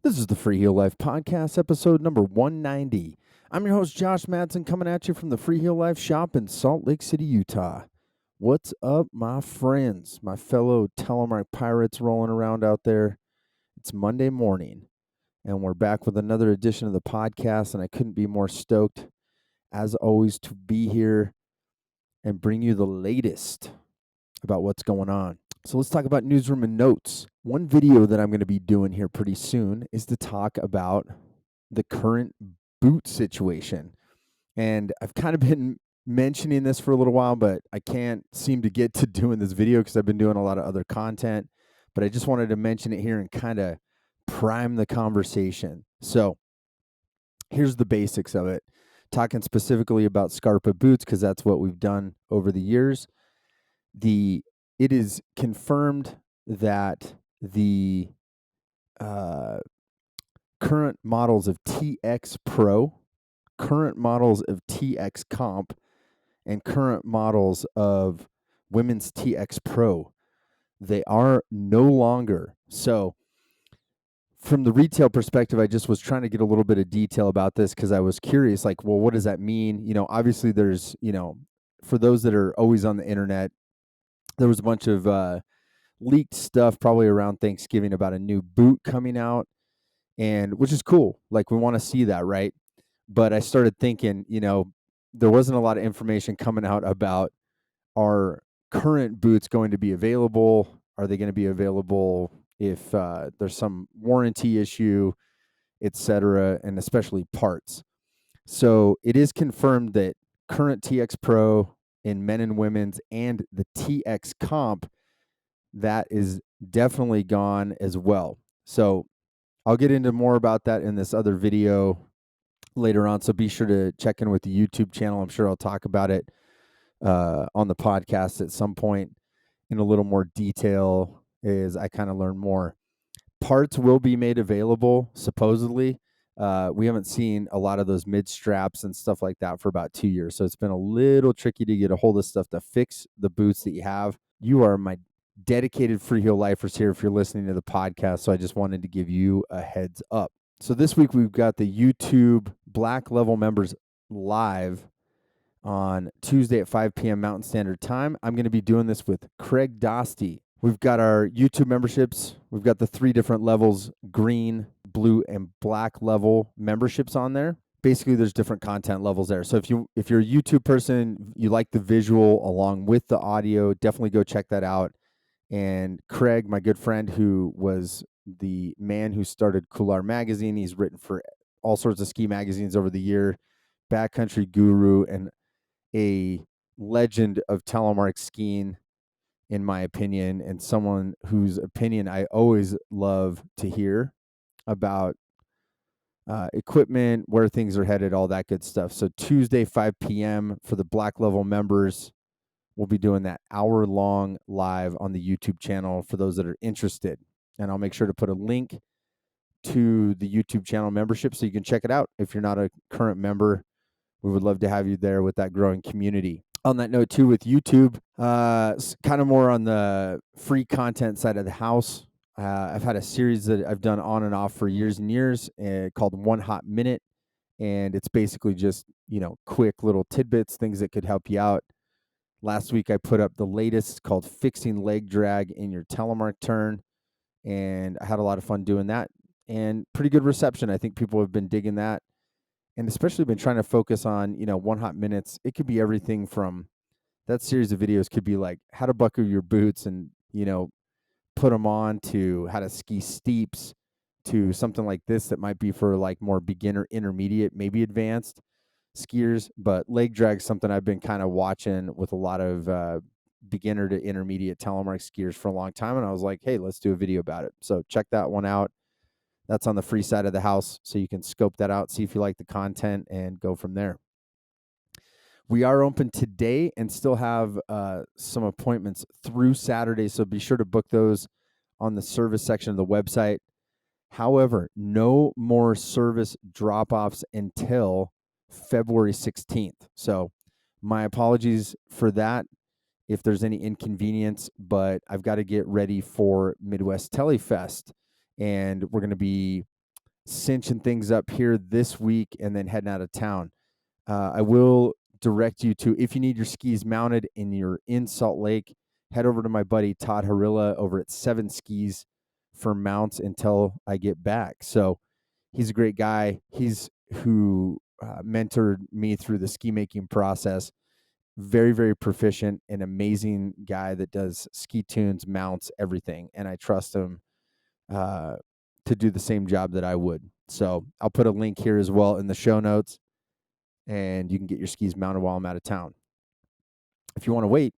This is the Free Heel Life Podcast, episode number 190. I'm your host, Josh Madsen, coming at you from the Free Heel Life shop in Salt Lake City, Utah. What's up, my friends, my fellow Telemark pirates rolling around out there? It's Monday morning, and we're back with another edition of the podcast, and I couldn't be more stoked, as always, to be here and bring you the latest about what's going on. So let's talk about Newsroom Notes. One video that I'm going to be doing here pretty soon is to talk about the current boot situation. And I've kind of been mentioning this for a little while, but I can't seem to get to doing this video because I've been doing a lot of other content. But I just wanted to mention it here and kind of prime the conversation. So here's the basics of it. Talking specifically about Scarpa boots because that's what we've done over the years. It is confirmed that the current models of TX Pro, current models of TX Comp, and current models of women's TX Pro, they are no longer. So from the retail perspective, I just was trying to get a little bit of detail about this because I was curious, like, well, what does that mean? Obviously there's, for those that are always on the internet, there was a bunch of leaked stuff probably around Thanksgiving about a new boot coming out, and which is cool. Like, we want to see that, right? But I started thinking, there wasn't a lot of information coming out about, are current boots going to be available? Are they going to be available if there's some warranty issue, etc., and especially parts? So it is confirmed that current TX Pro in men and women's and the TX Comp, that is definitely gone as well. So I'll get into more about that in this other video later on. So be sure to check in with the YouTube channel. I'm sure I'll talk about it on the podcast at some point in a little more detail as I kind of learn more. Parts will be made available, supposedly. We haven't seen a lot of those mid straps and stuff like that for about 2 years. So it's been a little tricky to get a hold of stuff to fix the boots that you have. You are my dedicated Free Heel Lifers here if you're listening to the podcast. So I just wanted to give you a heads up. So this week we've got the YouTube Black Level members live on Tuesday at 5 p.m. Mountain Standard Time. I'm going to be doing this with Craig Dostie. We've got our YouTube memberships. We've got the 3 different levels, green, blue, and black level memberships on there. Basically, there's different content levels there. So if you're a YouTube person, you like the visual along with the audio, definitely go check that out. And Craig, my good friend, who was the man who started Coular Magazine, he's written for all sorts of ski magazines over the year, backcountry guru, and a legend of telemark skiing, in my opinion, and someone whose opinion I always love to hear about equipment, where things are headed, all that good stuff. So Tuesday, 5 p.m. for the Black Level members, we'll be doing that hour-long live on the YouTube channel for those that are interested. And I'll make sure to put a link to the YouTube channel membership so you can check it out. If you're not a current member, we would love to have you there with that growing community. On that note, too, with YouTube, kind of more on the free content side of the house. I've had a series that I've done on and off for years and years called One Hot Minute. And it's basically just, quick little tidbits, things that could help you out. Last week, I put up the latest called Fixing Leg Drag in Your Telemark Turn. And I had a lot of fun doing that. And pretty good reception. I think people have been digging that. And especially been trying to focus on, One Hot Minutes. It could be everything from, that series of videos could be like how to buckle your boots and, put them on, to how to ski steeps, to something like this that might be for like more beginner, intermediate, maybe advanced skiers. But leg drag is something I've been kind of watching with a lot of beginner to intermediate telemark skiers for a long time. And I was like, hey, let's do a video about it. So check that one out. That's on the free side of the house, so you can scope that out, see if you like the content, and go from there. We are open today and still have some appointments through Saturday, so be sure to book those on the service section of the website. However, no more service drop-offs until February 16th. So my apologies for that if there's any inconvenience, but I've got to get ready for Midwest TeleFest. And we're going to be cinching things up here this week and then heading out of town. I will direct you to, if you need your skis mounted and you're in Salt Lake, head over to my buddy Todd Harilla over at 7 Skis for mounts until I get back. So he's a great guy. He's who mentored me through the ski making process. Very, very proficient, an amazing guy that does ski tunes, mounts, everything. And I trust him to do the same job that I would. So I'll put a link here as well in the show notes, and you can get your skis mounted while I'm out of town. If you want to wait,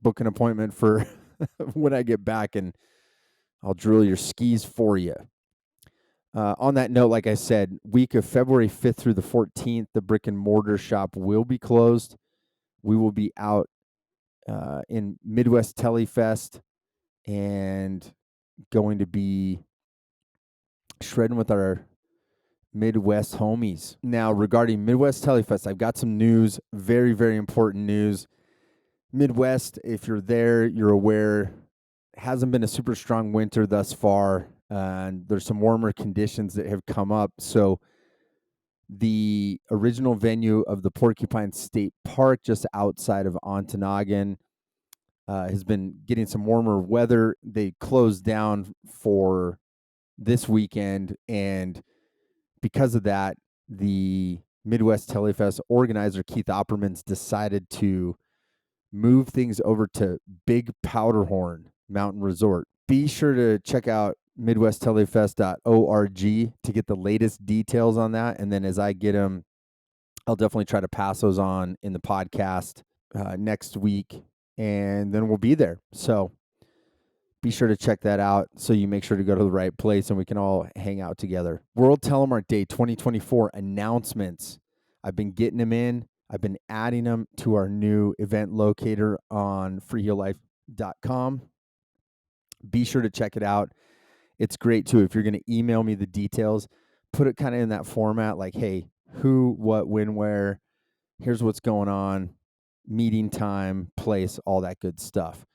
book an appointment for when I get back, and I'll drill your skis for you. On that note, like I said, week of February 5th through the 14th, the brick and mortar shop will be closed. We will be out in Midwest TeleFest and going to be shredding with our Midwest homies. Now, regarding Midwest TeleFest, I've got some news, very, very important news. Midwest, if you're there, you're aware, hasn't been a super strong winter thus far, and there's some warmer conditions that have come up. So the original venue of the Porcupine State Park, just outside of Ontonagon, has been getting some warmer weather. They closed down for this weekend, and because of that, the Midwest TeleFest organizer, Keith Opperman's, decided to move things over to Big Powderhorn Mountain Resort. Be sure to check out midwesttelefest.org to get the latest details on that. And then as I get them, I'll definitely try to pass those on in the podcast next week, and then we'll be there. So be sure to check that out so you make sure to go to the right place and we can all hang out together. World Telemark Day 2024 announcements. I've been getting them in. I've been adding them to our new event locator on freehilllife.com. Be sure to check it out. It's great too. If you're going to email me the details, put it kind of in that format like, hey, who, what, when, where, here's what's going on, meeting time, place, all that good stuff.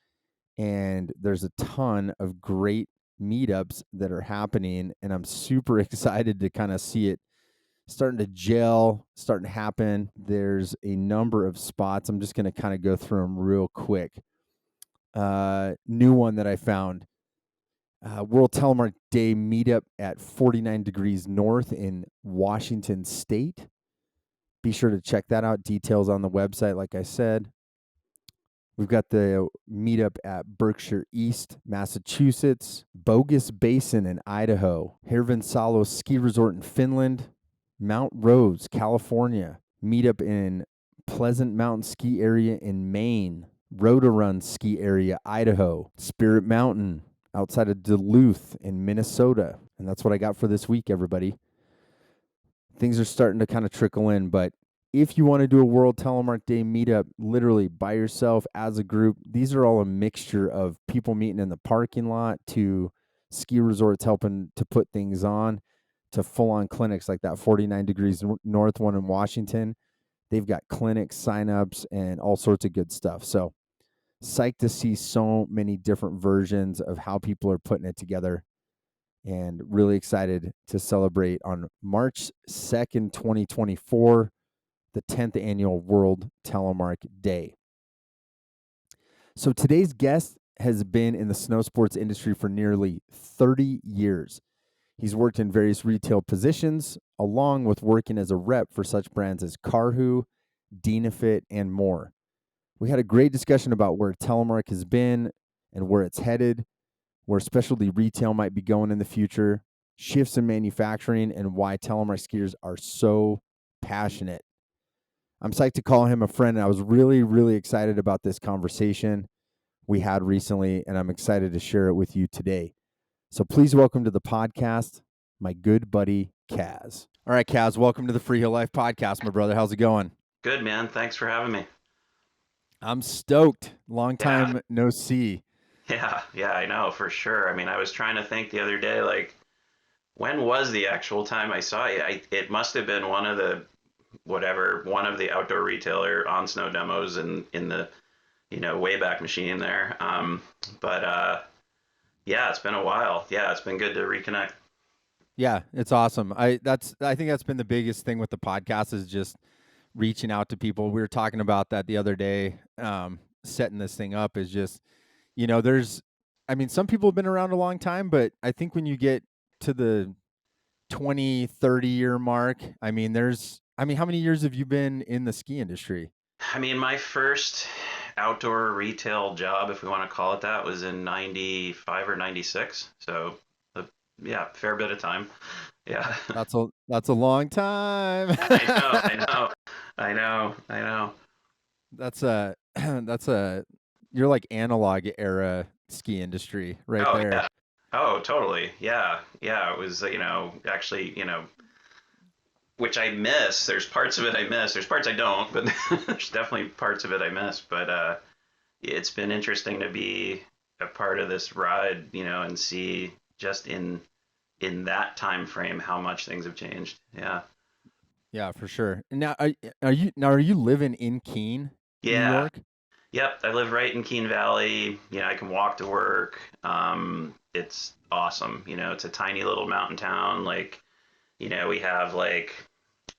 And there's a ton of great meetups that are happening, and I'm super excited to kind of see it starting to gel, starting to happen. There's a number of spots. I'm just going to kind of go through them real quick. New one that I found. World Telemark Day meetup at 49 Degrees North in Washington State. Be sure to check that out. Details on the website, like I said. We've got the meetup at Berkshire East, Massachusetts, Bogus Basin in Idaho, Hirvensalo Ski Resort in Finland, Mount Rose, California, meetup in Pleasant Mountain Ski Area in Maine, Rotorun Ski Area, Idaho, Spirit Mountain outside of Duluth in Minnesota. And that's what I got for this week, everybody. Things are starting to kind of trickle in, but if you want to do a World Telemark Day meetup, literally by yourself, as a group, these are all a mixture of people meeting in the parking lot to ski resorts helping to put things on to full-on clinics like that 49 Degrees North one in Washington. They've got clinics, sign-ups, and all sorts of good stuff. So psyched to see so many different versions of how people are putting it together, and really excited to celebrate on March 2nd, 2024, the 10th annual World Telemark Day. So today's guest has been in the snow sports industry for nearly 30 years. He's worked in various retail positions, along with working as a rep for such brands as Karhu, Dynafit, and more. We had a great discussion about where Telemark has been and where it's headed, where specialty retail might be going in the future, shifts in manufacturing, and why Telemark skiers are so passionate. I'm psyched to call him a friend, and I was really, really excited about this conversation we had recently, and I'm excited to share it with you today. So please welcome to the podcast, my good buddy, Kaz. All right, Kaz, welcome to the Free Hill Life podcast, my brother. How's it going? Good, man. Thanks for having me. I'm stoked. Long time no see. Yeah, I know, for sure. I mean, I was trying to think the other day, like, when was the actual time I saw you? It must have been one of the outdoor retailer on snow demos in the, Wayback Machine there. But yeah, it's been a while. Yeah, it's been good to reconnect. Yeah, it's awesome. I think that's been the biggest thing with the podcast is just reaching out to people. We were talking about that the other day. Setting this thing up is just, there's, I mean, some people have been around a long time, but I think when you get to the 20, 30 year mark, I mean, how many years have you been in the ski industry? I mean, my first outdoor retail job, if we want to call it that, was in 95 or 96. So, uh, yeah, fair bit of time. Yeah. That's a long time. I know, I know, I know, I know. That's a that's a you're like analog era ski industry right Oh, there. yeah. Oh, totally. Yeah. Yeah. It was, actually, which I miss. There's parts of it I miss. There's parts I don't, but there's definitely parts of it I miss. But it's been interesting to be a part of this ride, and see just in that time frame how much things have changed. Yeah. Yeah, for sure. Now, are you living in Keene, New Yeah. York? Yep. I live right in Keene Valley. I can walk to work. It's awesome. It's a tiny little mountain town. Like, we have like,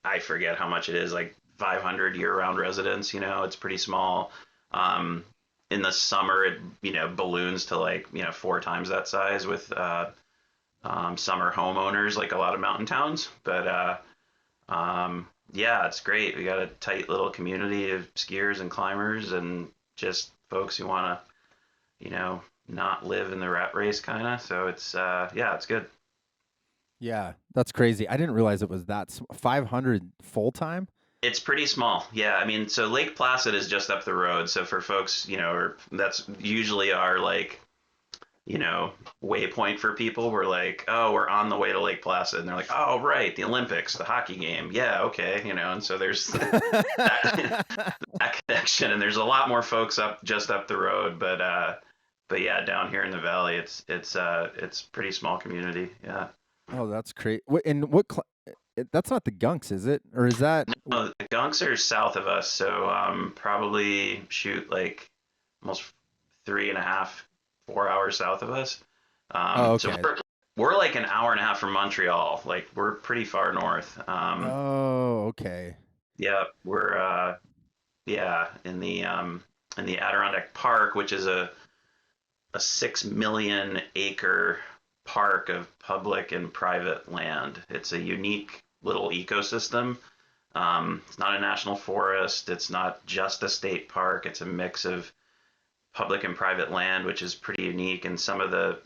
I forget how much it is, like 500 year-round residents. It's pretty small. Um, in the summer, it balloons to like 4 times that size with summer homeowners, like a lot of mountain towns. But yeah, it's great. We got a tight little community of skiers and climbers, and just folks who want to not live in the rat race, kind of. So it's yeah, it's good. Yeah, that's crazy. I didn't realize it was 500 full time. It's pretty small. Yeah, I mean, so Lake Placid is just up the road. So for folks, or that's usually our like, you know, waypoint for people. We're like, oh, we're on the way to Lake Placid, and they're like, oh, right, the Olympics, the hockey game. Yeah, okay, and so there's that, that connection, and there's a lot more folks just up the road, but yeah, down here in the valley, it's pretty small community. Yeah. Oh, that's great. That's not the Gunks, is it? Or is that No, the Gunks are south of us, so probably shoot like almost 3.5, 4 hours south of us. Oh, So okay. we're like an hour and a half from Montreal. Like we're pretty far north. Oh, okay. Yeah, we're yeah in the Adirondack Park, which is a 6 million acre park of public and private land. It's a unique little ecosystem. It's not a national forest. It's not just a state park. It's a mix of public and private land, which is pretty unique. And some of the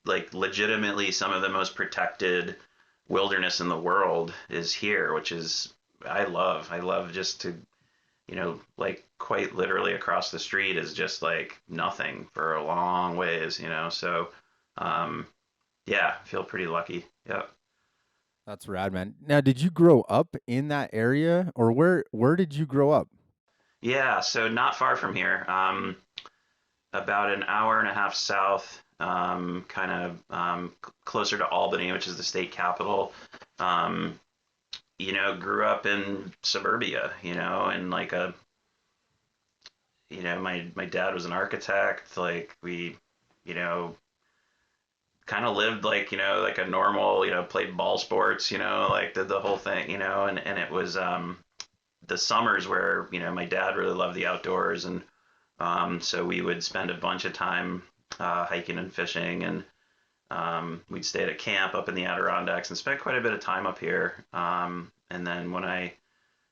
like legitimately some of the most protected wilderness in the world is here, which is I love. I love just to like quite literally across the street is just like nothing for a long ways. So, um, yeah, feel pretty lucky. Yep. That's rad, man. Now, did you grow up in that area, or where did you grow up? Yeah, so not far from here, about an hour and a half south, kind of closer to Albany, which is the state capital. Um, grew up in suburbia, and like my dad was an architect. Like we, you know, kind of lived like like a normal played ball sports like did the whole thing and it was the summers where my dad really loved the outdoors, and so we would spend a bunch of time hiking and fishing, and we'd stay at a camp up in the Adirondacks and spent quite a bit of time up here, and then when I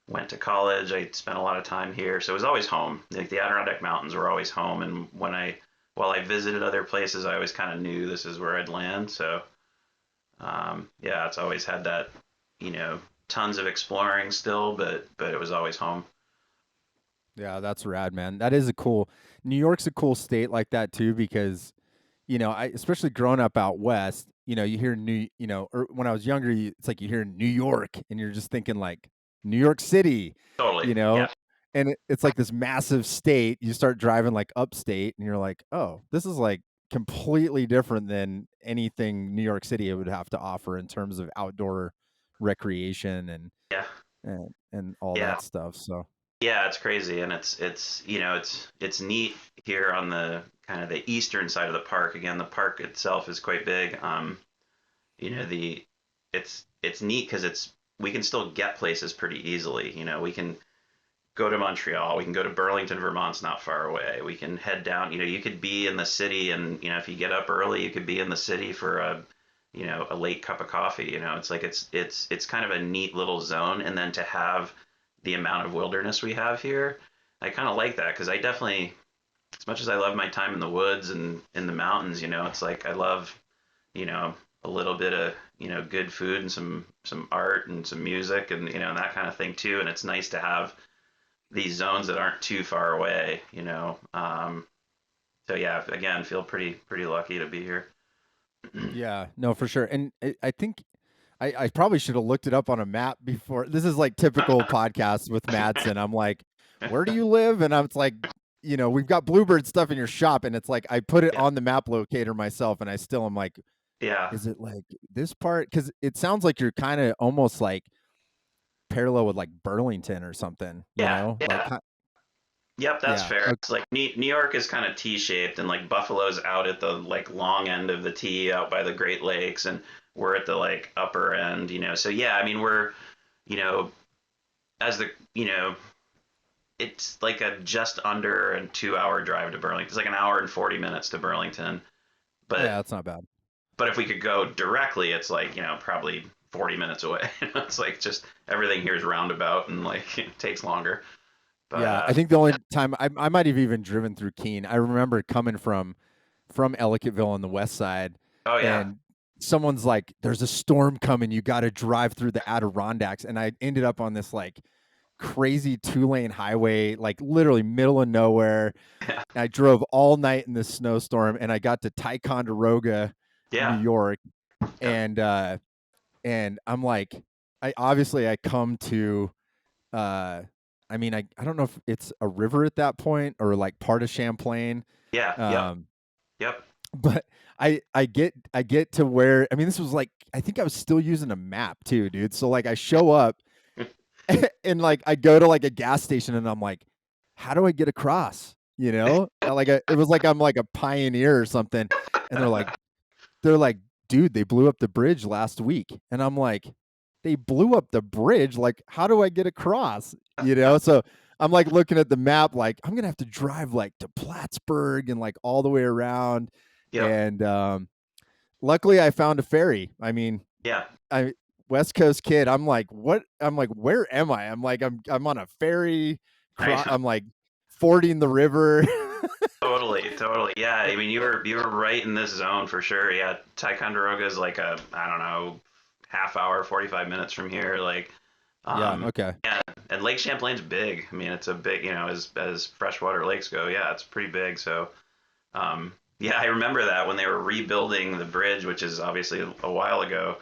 went to college I spent a lot of time here, so it was always home. Like the Adirondack Mountains were always home, and while I visited other places, I always kind of knew this is where I'd land. So yeah, it's always had that, you know, tons of exploring still, but it was always home. Yeah, that's rad, man. That is a cool. New York's a cool state like that too, because I especially growing up out west, you hear or when I was younger, it's like you hear New York and you're just thinking like New York City, Totally. you know, Yeah. and it's like this massive state. You start driving like upstate, and you're like, oh, this is like completely different than anything New York City would have to offer in terms of outdoor recreation Yeah. and all Yeah. that stuff. So Yeah. It's crazy, and it's neat here on the kind of the eastern side of the park. Again, the park itself is quite big. The it's neat because we can still get places pretty easily. We can go to Montreal. We can go to Burlington, Vermont's not far away. We can head down. You could be in the city, and if you get up early, you could be in the city for a late cup of coffee. It's like it's kind of a neat little zone. And then to have the amount of wilderness we have here, I kind of like that because I definitely, as much as I love my time in the woods and in the mountains, it's like I love, a little bit of good food and some art and some music and that kind of thing too. And it's nice to have these zones that aren't too far away. So yeah, again, feel pretty lucky to be here. Yeah, no, for sure. And I think I probably should have looked it up on a map before. This is like typical podcasts with Madsen. I'm like, where do you live? And I'm like, we've got Bluebird stuff in your shop. And it's like, I put it Yeah, on the map locator myself. And I still am like, yeah, is it like this part? Because it sounds like you're kind of almost like parallel with like Burlington or something, yeah, like, yeah. Yep, that's yeah. fair. It's like New York is kind of T-shaped, and like Buffalo's out at the like long end of the T, out by the Great Lakes, and we're at the like upper end. So yeah, I mean we're, you know, as the, it's like a just under a 2 hour drive to Burlington. It's like an hour and 40 minutes to Burlington. Yeah, But that's not bad. if we could go directly, it's like, probably 40 minutes away. It's like just everything here is roundabout and like it takes longer. But Yeah, I think the only time I might have even driven through Keene. I remember coming from Ellicottville on the west side, oh yeah. and someone's like, "There's a storm coming. You got to drive through the Adirondacks." And I ended up on this like crazy 2-lane highway, like literally middle of nowhere. Yeah. I drove all night in this snowstorm, and I got to Ticonderoga, New Yeah. York, Yeah. and I'm like, I come to uh I mean, I don't know if it's a river at that point or like part of Champlain. Yeah. Yep. Um, Yep. but I get to where, I mean, this was like, I think I was still using a map too, dude. So like I show up and like I go to like a gas station and I'm like, how do I get across? It was like I'm like a pioneer or something. And they're like, dude, they blew up the bridge last week. And I'm like, they blew up the bridge. Like, how do I get across? So I'm like looking at the map, like, I'm gonna have to drive like to Plattsburgh and like all the way around. Yep. And luckily I found a ferry. I mean, Yeah. I West Coast kid. I'm like, what? I'm like, where am I? I'm like, I'm on a ferry. I know. I'm like fording the river. Totally. Totally. Yeah. I mean, you were right in this zone for sure. Yeah. Ticonderoga is like a, I don't know, half hour, 45 minutes from here. Like, Yeah. um, Okay. yeah. And Lake Champlain's big. I mean, it's a big, as freshwater lakes go. Yeah, it's pretty big. So, yeah, I remember that when they were rebuilding the bridge, which is obviously a while ago.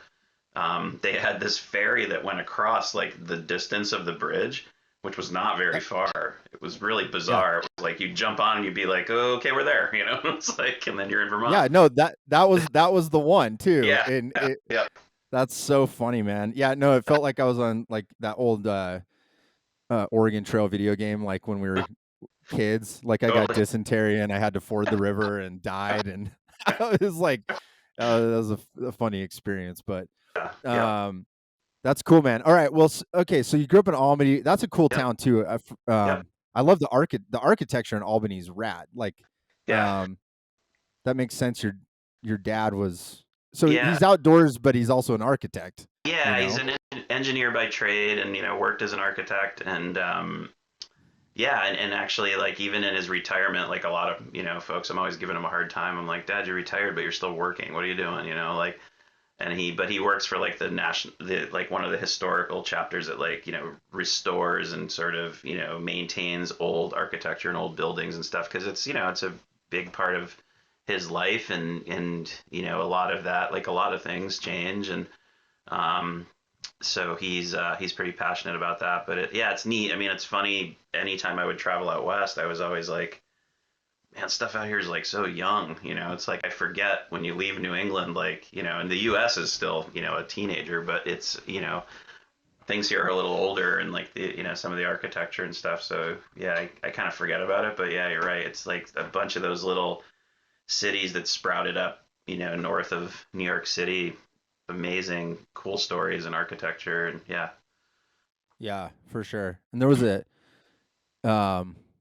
They had this ferry that went across like the distance of the bridge, which was not very far. It was really Yeah. bizarre. It was like you jump on and you'd be like, oh, okay, we're there. It's like, and then you're in Vermont. Yeah, no, that was the one too, Yeah, and yeah, yeah. that's so funny, man. Yeah, no, it felt like I was on like that old Oregon Trail video game, like when we were kids. Like I got Totally. dysentery and I had to ford the river and died, and I was like, that was a funny experience. But Yeah, yeah, um, that's cool, man. All right, well, okay, so you grew up in Albany. That's a cool yep, town too. yep, I love the architecture in Albany is rad. Like, yeah, um, that makes sense. Your dad was, so yeah, he's outdoors, but he's also an architect. You yeah. He's know. an engineer by trade, and worked as an architect, and yeah, and actually, like even in his retirement, like a lot of folks, I'm always giving him a hard time. I'm like, Dad, you're retired, but you're still working. What are you doing? Like, and he works for like the like one of the historical chapters that like restores and sort of maintains old architecture and old buildings and stuff because it's a big part of his life and a lot of that, like a lot of things change, and um so he's pretty passionate about that. But yeah, it's neat. I mean, it's funny, anytime I would travel out west, I was always like, man, stuff out here is like so young. It's like I forget when you leave New England, like, and the US is still, a teenager, but it's, things here are a little older, and like the, some of the architecture and stuff. So yeah, I kind of forget about it, but yeah, you're right. It's like a bunch of those little cities that sprouted up, north of New York City, amazing, cool stories and architecture, and yeah. Yeah, for sure. And there was a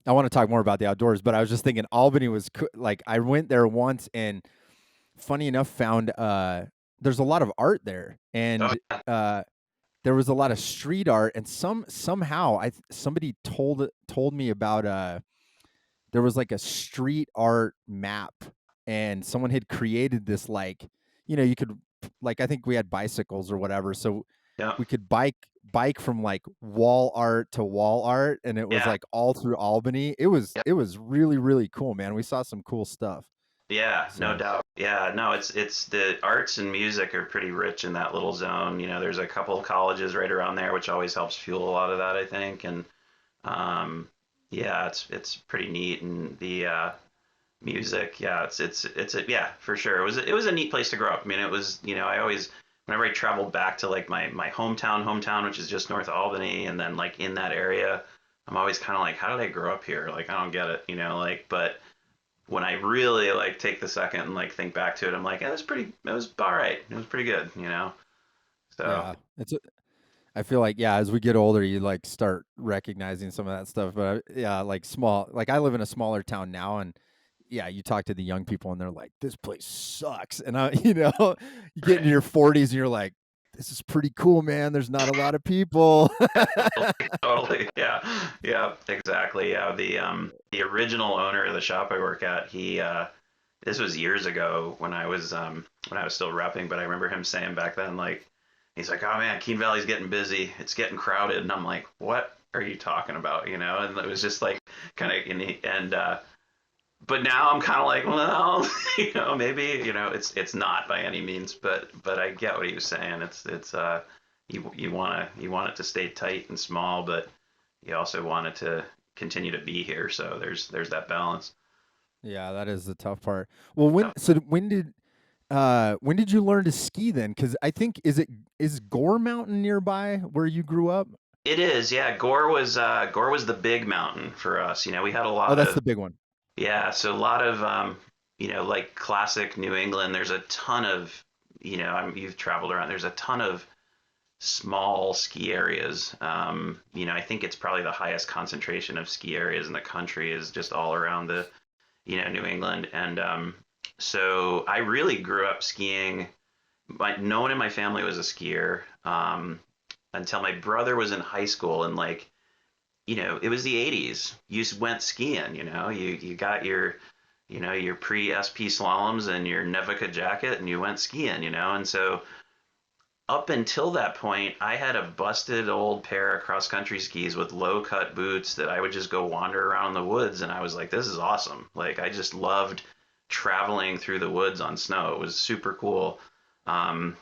I want to talk more about the outdoors, but I was just thinking Albany was like I went there once and funny enough found there's a lot of art there Oh and uh there was a lot of street art and somehow somebody told me about there was like a street art map and someone had created this like you could like I think we had bicycles or whatever so yeah, we could bike from like wall art to wall art and it was yeah, like all through Albany. yeah. It was really really cool, man. We saw some cool stuff. Yeah, no So, doubt. Yeah, no, it's the arts and music are pretty rich in that little zone. There's a couple of colleges right around there, which always helps fuel a lot of that, I think. And um, yeah, it's pretty neat. And the music, yeah, yeah, for sure. It was a neat place to grow up. I mean, it was, I always whenever I traveled back to like my hometown, which is just north of Albany, and then like in that area, I'm always kind of like, how did I grow up here? Like, I don't get it, like, but when I really like take the second and like think back to it, I'm like, yeah, it was all right. It was pretty good. So yeah. I feel like yeah, as we get older you like start recognizing some of that stuff, but yeah, like small like I live in a smaller town now and yeah, you talk to the young people and they're like, "This place sucks." And you get into right. your 40s and you're like, "This is pretty cool, man. There's not a lot of people." Yeah, totally. Yeah. Yeah, exactly. Yeah. The original owner of the shop I work at, he this was years ago when I was still repping, but I remember him saying back then, like, he's like, "Oh man, Keene Valley's getting busy. It's getting crowded." And I'm like, "What are you talking about?" And it was just like kind of but now I'm kind of like, well, maybe, it's not by any means, but I get what he was saying. It's you want it to stay tight and small, but you also want it to continue to be here. So there's that balance. Yeah, that is the tough part. Well, Yeah. when did you learn to ski then? Cuz I think is Gore Mountain nearby where you grew up? It is, yeah. Gore was the big mountain for us. We had a Oh, lot that's of the big one. yeah, so a lot of like classic New England. There's a ton of you've traveled around. There's a ton of small ski areas. I think it's probably the highest concentration of ski areas in the country is just all around the, New England. And so I really grew up skiing. No one in my family was a skier until my brother was in high school. And like, it was the 80s. You went skiing, you got your pre SP slaloms and your Nevica jacket and you went skiing, and so up until that point, I had a busted old pair of cross country skis with low cut boots that I would just go wander around the woods. And I was like, this is awesome. Like, I just loved traveling through the woods on snow. It was super cool. Um,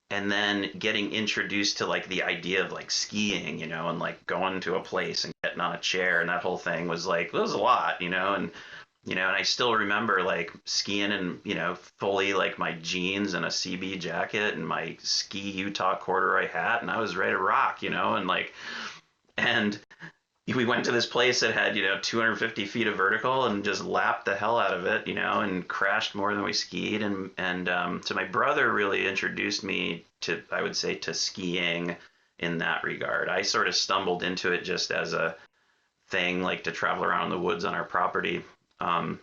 and then getting introduced to like the idea of like skiing, and like going to a place and getting on a chair and that whole thing was like, it was a lot, and I still remember like skiing in, fully like my jeans and a CB jacket and my ski Utah corduroy hat, and I was ready to rock, and we went to this place that had, 250 feet of vertical and just lapped the hell out of it, and crashed more than we skied. And so my brother really introduced me to, I would say, to skiing in that regard. I sort of stumbled into it just as a thing, like to travel around the woods on our property. Um,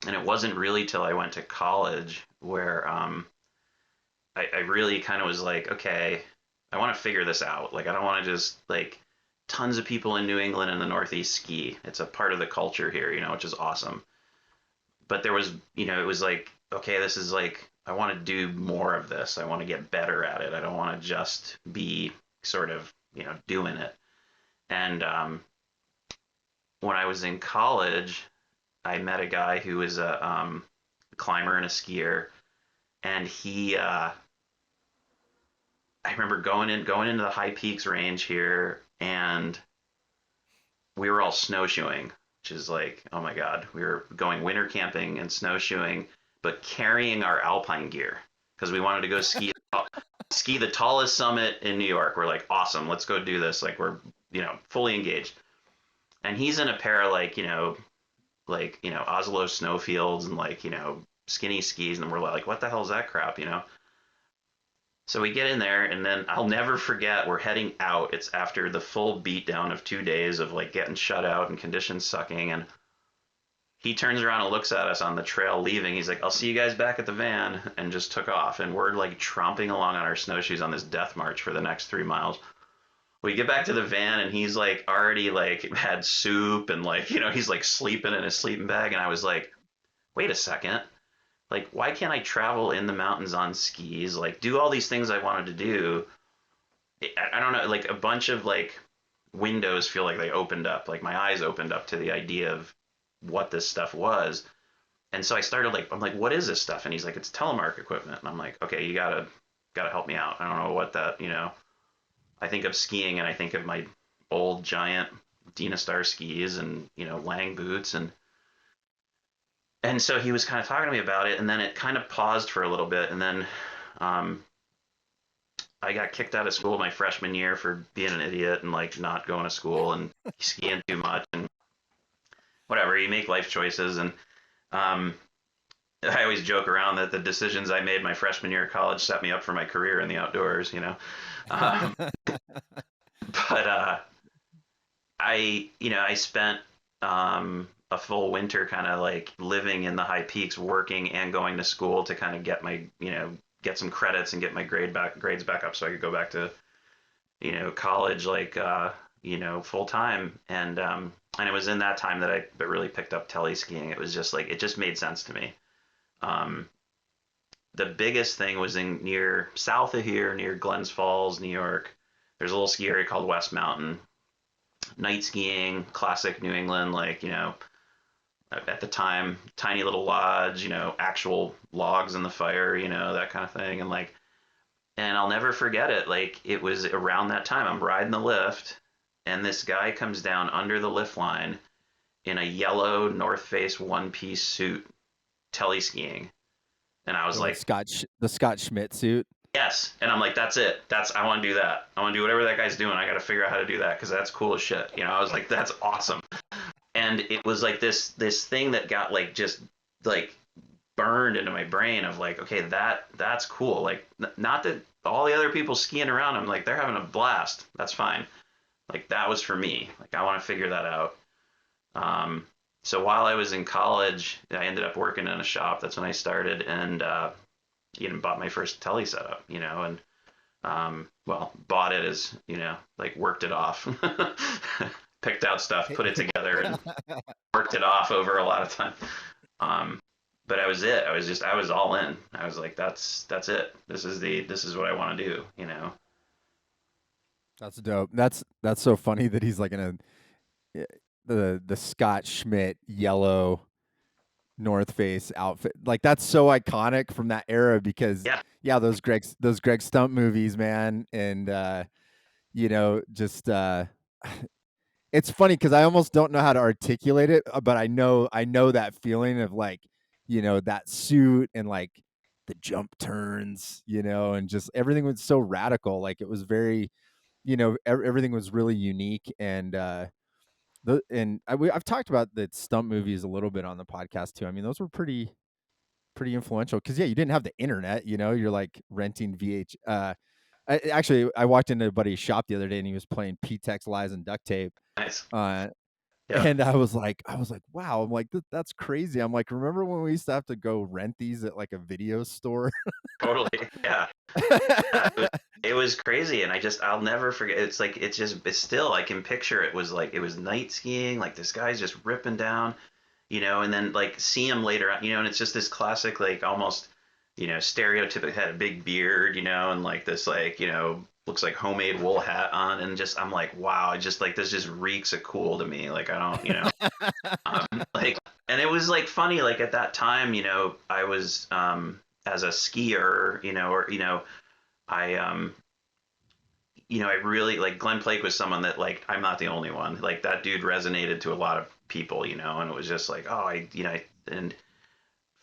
and it wasn't really till I went to college where I really kind of was like, okay, I want to figure this out. Like, I don't want to just like tons of people in New England and the Northeast ski. It's a part of the culture here, which is awesome. But there was, it was like, okay, this is like, I want to do more of this. I want to get better at it. I don't want to just be sort of, doing it. And when I was in college, I met a guy who was a climber and a skier, and I remember going into the High Peaks range here, and we were all snowshoeing, which is like, oh my god, we were going winter camping and snowshoeing, but carrying our alpine gear because we wanted to go ski the tallest summit in New York. We're like, awesome, let's go do this. Like we're fully engaged, and he's in a pair of like Oslo snowfields and like skinny skis, and we're like, what the hell is that crap? So we get in there, and then I'll never forget, we're heading out. It's after the full beatdown of 2 days of like getting shut out and conditions sucking. And he turns around and looks at us on the trail leaving. He's like, I'll see you guys back at the van, and just took off. And we're like tromping along on our snowshoes on this death march for the next 3 miles. We get back to the van, and he's like already like had soup, and like, he's like sleeping in his sleeping bag. And I was like, wait a second. Like, why can't I travel in the mountains on skis? Like, do all these things I wanted to do. I don't know, like a bunch of like windows feel like they opened up. Like my eyes opened up to the idea of what this stuff was. And so I started like, I'm like, what is this stuff? And he's like, it's Telemark equipment. And I'm like, okay, you gotta help me out. I don't know what that. I think of skiing, and I think of my old giant Dynastar skis and, Lang boots. And so he was kind of talking to me about it, and then it kind of paused for a little bit. And then um, I got kicked out of school my freshman year for being an idiot and like not going to school and skiing too much and whatever. You make life choices. And um, I always joke around that the decisions I made my freshman year of college set me up for my career in the outdoors. Um, but I spent a full winter kind of like living in the high peaks, working and going to school to kind of get get some credits and get my grades back up so I could go back to, college like, full time. And it was in that time that I really picked up tele skiing. It was just like, it just made sense to me. Um, the biggest thing was near south of here, near Glens Falls, New York. There's a little ski area called West Mountain. Night skiing, classic New England, like, at the time, tiny little lodge, actual logs in the fire, that kind of thing. And I'll never forget it. Like, it was around that time, I'm riding the lift, and this guy comes down under the lift line in a yellow North Face one-piece suit, teleskiing. And I was like, The Scott Schmidt suit. yes. And I'm like, that's it. I want to do that. I want to do whatever that guy's doing. I got to figure out how to do that because that's cool as shit. I was like, that's awesome. And it was like this thing that got like just like burned into my brain of like, okay, that's cool. Like, not that all the other people skiing around, I'm like, they're having a blast. That's fine. Like, that was for me. Like, I want to figure that out. So while I was in college, I ended up working in a shop. That's when I started, and bought my first tele setup. And well, bought it as like worked it off, picked out stuff, put it together, and worked it off over a lot of time. But I was it. I was all in. I was like, that's it. This is what I want to do. That's dope. That's so funny that he's like in the Scott Schmidt yellow North Face outfit. Like, that's so iconic from that era because those Greg Stump movies, man. And just it's funny because I almost don't know how to articulate it, but I know that feeling of like, that suit and like the jump turns, and just everything was so radical. Like, it was very, everything was really unique. And I've talked about the Stump movies a little bit on the podcast too. I mean, those were pretty influential because you didn't have the internet. You're like renting VH. I walked into a buddy's shop the other day and he was playing P-Tex, Lies, and Duct Tape. Nice. Yeah. And I was like, wow. I'm like, that's crazy. I'm like, remember when we used to have to go rent these at like a video store? Totally. Yeah. It was crazy. And I'll never forget. It's like, it's still, I can picture it was like, it was night skiing. Like, this guy's just ripping down, and then like see him later on, and it's just this classic, like almost, stereotypical, had a big beard, and like this, like, looks like homemade wool hat on, and just I'm like, wow, I just like, this just reeks of cool to me. Like, I don't, like, and it was like funny, like at that time, I was as a skier, I I really like Glenn Plake was someone that, like, I'm not the only one. Like, that dude resonated to a lot of people, and it was just like, oh, and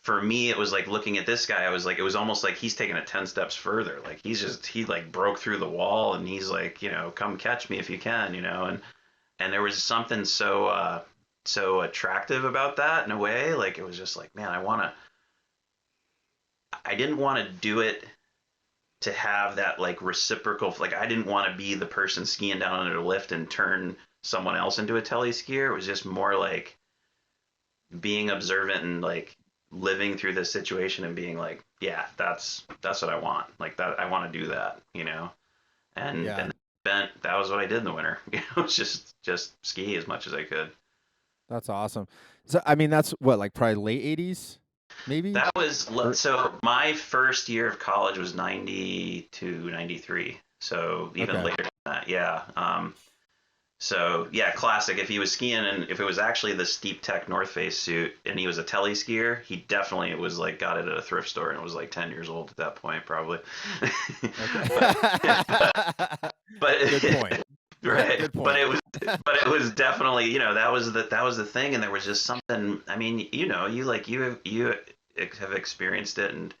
for me, it was like looking at this guy, I was like, it was almost like he's taking it 10 steps further. Like, he like broke through the wall, and he's like, come catch me if you can, and there was something so attractive about that in a way. Like, it was just like, man, I didn't want to do it to have that like reciprocal, like I didn't want to be the person skiing down under the lift and turn someone else into a tele skier. It was just more like being observant and like living through this situation and being like, yeah, that's what I want. Like that, I want to do that, you know. Yeah, And that was what I did in the winter. You know, it's just ski as much as I could. that's awesome. So I mean, that's what, like probably late '80s, maybe? That was Or so my first year of college was 92, 93. So even okay. later than that, yeah. So yeah, classic. If he was skiing and if it was actually the Steep Tech North Face suit and he was a tele skier, he definitely was like got it at a thrift store and was like 10 years old at that point probably. Okay. but but Good point. right, Good point. but it was definitely, you know, that was the thing, and there was just something. I mean, you know, you have experienced it, and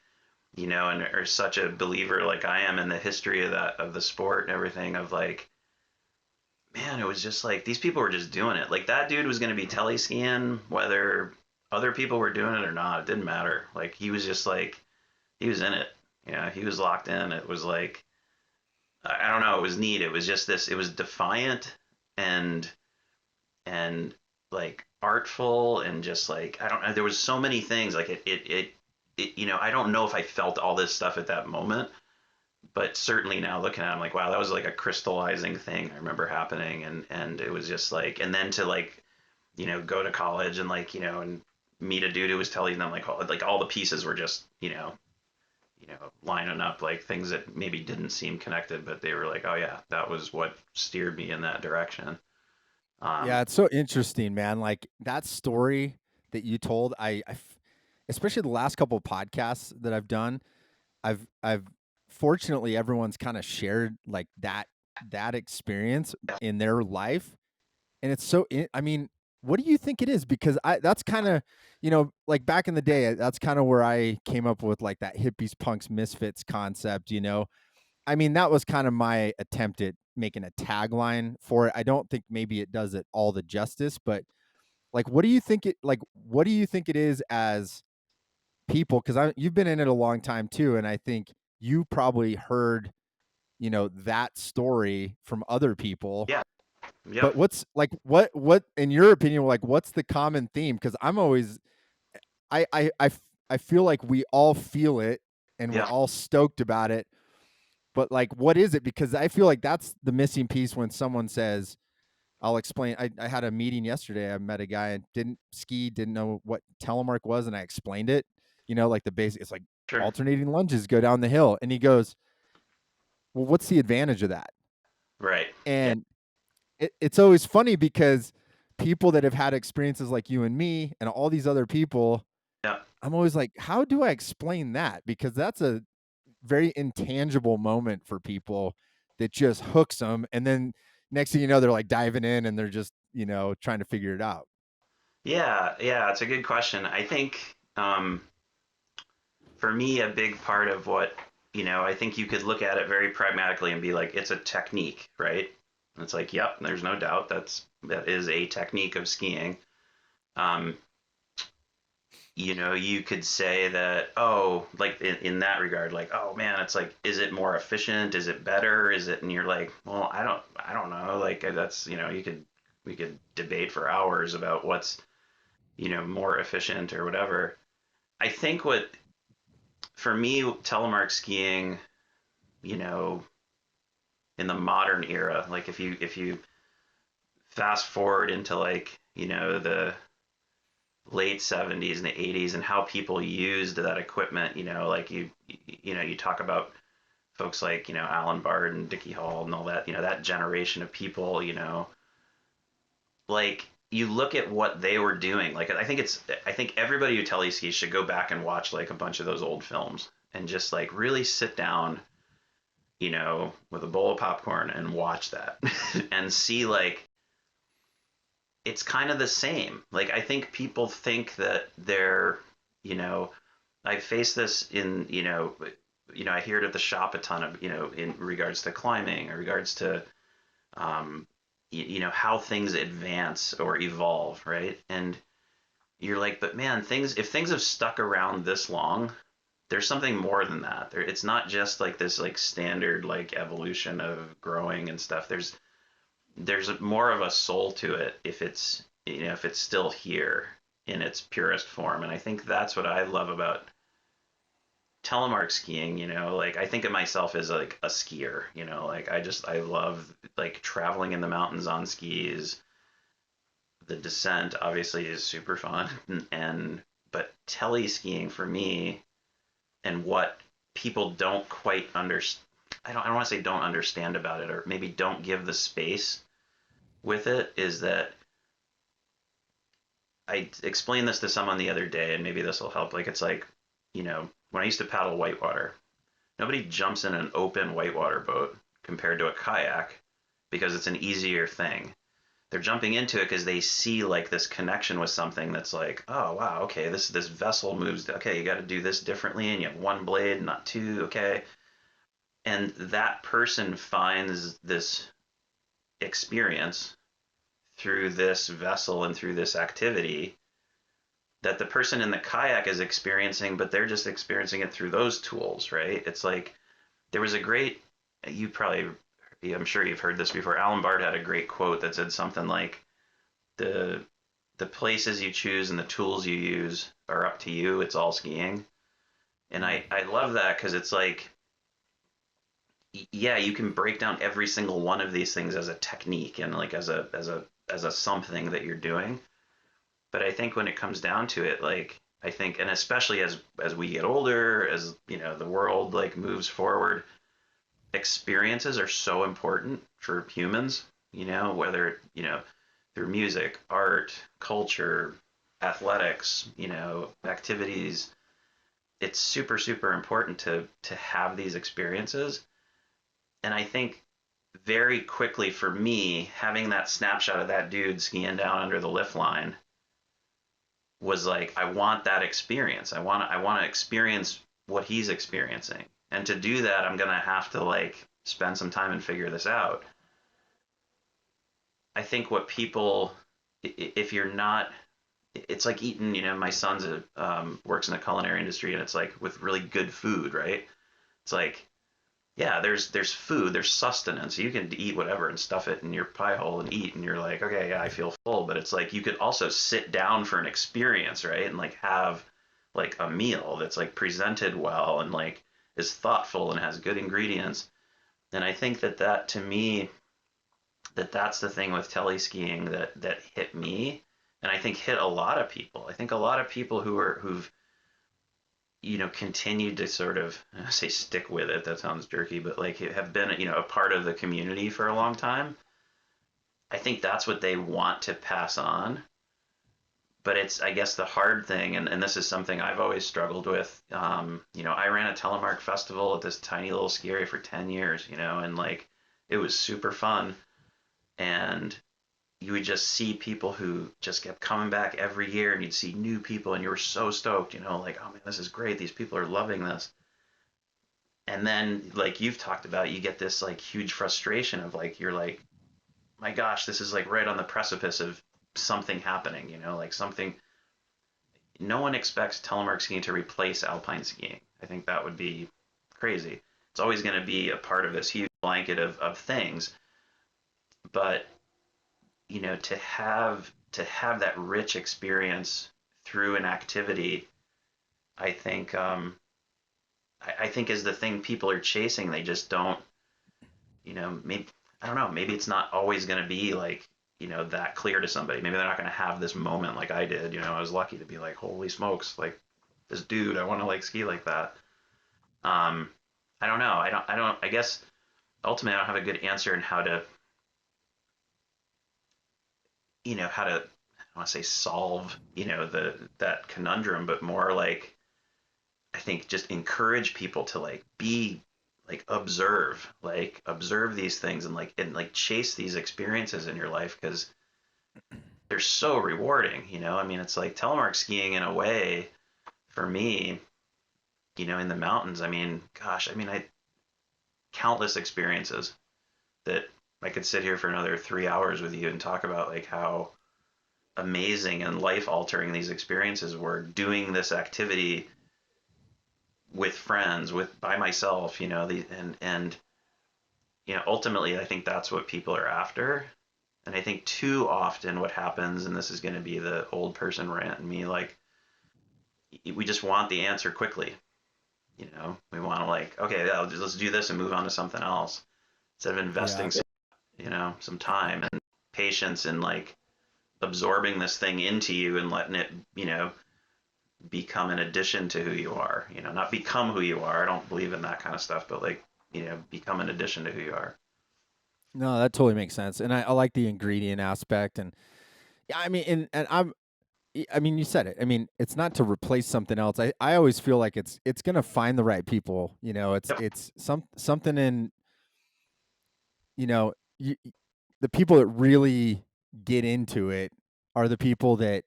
you know, and are such a believer like I am in the history of that of the sport and everything of like, man, it was just like these people were just doing it. Like that dude was going to be tele skiing whether other people were doing it or not. It didn't matter. Like he was just like he was in it. You know, he was locked in. It was like I don't know. It was neat. It was just this. It was defiant and and like artful and just like I don't know. There was so many things. Like it. You know, I don't know if I felt all this stuff at that moment, but certainly now looking at it, I'm like, wow, that was like a crystallizing thing I remember happening, and it was just like, and then to like, you know, go to college and like, you know, and meet a dude who was telling them like all the pieces were just, you know, lining up like things that maybe didn't seem connected, but they were like, oh yeah, that was what steered me in that direction. Yeah, Um, it's so interesting, man. Like that story that you told, especially the last couple of podcasts that I've done, I've fortunately everyone's kind of shared like that experience yeah, in their life, and it's so. I mean, what do you think it is? Because that's kind of, like back in the day, that's kind of where I came up with like that hippies, punks, misfits concept. I mean, that was kind of my attempt at making a tagline for it. I don't think maybe it does it all the justice, but like, what do you think it is as people? Because you've been in it a long time too, and I think you probably heard, that story from other people. yeah, But yep, what's like, what in your opinion, like, what's the common theme? Because I'm always, I feel like we all feel it, and we're yeah, all stoked about it, but like what is it? Because I feel like that's the missing piece when someone says, I'll explain. I had a meeting yesterday. I met a guy and didn't ski, didn't know what telemark was, and I explained it, like the basic. It's like sure, alternating lunges go down the hill, and he goes, well, what's the advantage of that? right, yeah, And it's always funny because people that have had experiences like you and me and all these other people, yeah. I'm always like, how do I explain that? Because that's a very intangible moment for people that just hooks them, and then next thing you know, they're like diving in and they're just, trying to figure it out. Yeah, yeah, it's a good question. I think for me, a big part of what, you know, I think you could look at it very pragmatically and be like, it's a technique, right? And it's like, yep, there's no doubt that is a technique of skiing. Um, you know, you could say that, oh, like in that regard, like, oh man, it's like, is it more efficient? Is it better? Is it? And you're like, well, I don't know. Like that's, you know, we could debate for hours about what's, you know, more efficient or whatever. I think what for me, telemark skiing, you know, in the modern era, like if you fast forward into like, you know, the late 70s and the 80s and how people used that equipment, you know, like you know, you talk about folks like, you know, Alan Bard and Dickie Hall and all that, you know, that generation of people, you know, like you look at what they were doing. Like I think everybody who tele skis should go back and watch like a bunch of those old films and just like really sit down, you know, with a bowl of popcorn and watch that and see like it's kind of the same. Like I think people think that they're, you know, I face this in, you know, I hear it at the shop a ton of, you know, in regards to climbing, or regards to, you know, how things advance or evolve, right? And you're like, but man, if things have stuck around this long, there's something more than that. It's not just like this like standard like evolution of growing and stuff. There's more of a soul to it if it's, if it's still here in its purest form. And I think that's what I love about telemark skiing. Like I think of myself as like a skier. Like I love like traveling in the mountains on skis. The descent obviously is super fun, and but tele skiing for me, and what people don't quite understand, I don't want to say don't understand about it, or maybe don't give the space with it, is that I explained this to someone the other day, and maybe this will help. Like, it's like, when I used to paddle whitewater, nobody jumps in an open whitewater boat compared to a kayak because it's an easier thing. They're jumping into it because they see like this connection with something that's like, oh wow, okay, this vessel moves. Okay, you got to do this differently, and you have one blade, not two. Okay, and that person finds this experience through this vessel and through this activity that the person in the kayak is experiencing, but they're just experiencing it through those tools, right? It's like there was a great, you probably, I'm sure you've heard this before. Alan Bard had a great quote that said something like, the the places you choose and the tools you use are up to you. It's all skiing. And I love that because it's like, yeah, you can break down every single one of these things as a technique and like as a something that you're doing. But I think when it comes down to it, like I think, and especially as we get older, as the world like moves forward, experiences are so important for humans. Whether through music, art, culture, athletics, activities. It's super super important to have these experiences. And I think very quickly for me, having that snapshot of that dude skiing down under the lift line was like, I want that experience. I want to experience what he's experiencing. And to do that, I'm gonna have to like spend some time and figure this out. I think what people, if you're not, it's like eating. My son's works in the culinary industry, and it's like with really good food, right? It's like, yeah, there's food, there's sustenance. You can eat whatever and stuff it in your pie hole and eat, and you're like, okay, yeah, I feel full. But it's like you could also sit down for an experience, right? And like have like a meal that's like presented well and like is thoughtful and has good ingredients. And I think that to me, that's the thing with tele skiing that hit me, and I think hit a lot of people. I think a lot of people who've continued to sort of, I say stick with it, that sounds jerky, but like have been a part of the community for a long time. I think that's what they want to pass on. But it's, I guess, the hard thing, and this is something I've always struggled with. I ran a Telemark festival at this tiny little ski area for 10 years, and like it was super fun. And you would just see people who just kept coming back every year, and you'd see new people, and you were so stoked, like, oh man, this is great. These people are loving this. And then, like you've talked about, you get this like huge frustration of like, you're like, my gosh, this is like right on the precipice of something happening, like something. No one expects telemark skiing to replace alpine skiing. I think that would be crazy. It's always going to be a part of this huge blanket of things. But to have that rich experience through an activity, I think I think is the thing people are chasing. They just don't, maybe, I don't know, maybe it's not always going to be like that clear to somebody. Maybe they're not going to have this moment like I did. I was lucky to be like, holy smokes, like this dude, I want to like ski like that. I don't know. I guess ultimately I don't have a good answer in how to how to, I don't want to say solve, that conundrum, but more like, I think just encourage people to like be like observe these things and like chase these experiences in your life, because they're so rewarding. I mean, it's like telemark skiing in a way for me, in the mountains. I mean, gosh, I countless experiences that I could sit here for another 3 hours with you and talk about like how amazing and life altering these experiences were doing this activity with friends, with by myself, and ultimately I think that's what people are after. And I think too often what happens, and this is going to be the old person rant in me, like we just want the answer quickly. We want to like, okay, yeah, let's do this and move on to something else instead of Yeah. investing some time and patience in like absorbing this thing into you and letting it, become an addition to who you are. Not become who you are. I don't believe in that kind of stuff, but like, become an addition to who you are. No, that totally makes sense. And I like the ingredient aspect. And yeah, I mean, and I mean, you said it. I mean, it's not to replace something else. I always feel like it's gonna find the right people. Yep. It's something in, you know, the people that really get into it are the people that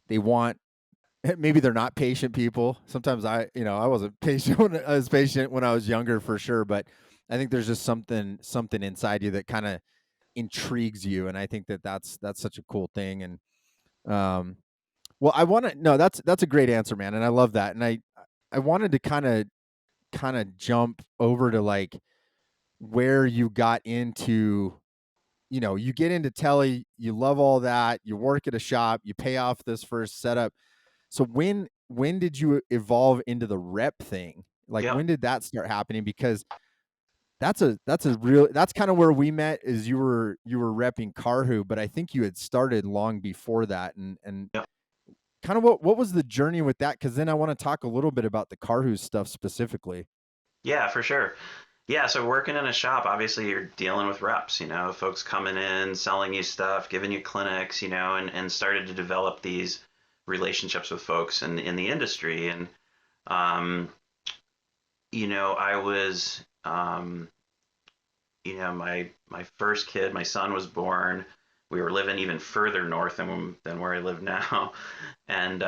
they want. Maybe they're not patient people. Sometimes I wasn't patient when I was patient when I was younger for sure, but I think there's just something inside you that kind of intrigues you, and I think that's such a cool thing. And um, well, I want to no, that's a great answer, man, and I love that. And I wanted to kind of jump over to like where you got into. You get into tele, you love all that, you work at a shop, you pay off this first setup. So when did you evolve into the rep thing? Like Yep. when did that start happening? Because that's kind of where we met, is you were repping Karhu, but I think you had started long before that. And Yep. kind of what was the journey with that? Because then I want to talk a little bit about the Karhu stuff specifically. Yeah, for sure. Yeah, so working in a shop, obviously you're dealing with reps, folks coming in, selling you stuff, giving you clinics, and started to develop these relationships with folks in the industry. And, um, I was, my first kid, my son was born. We were living even further north than where I live now. And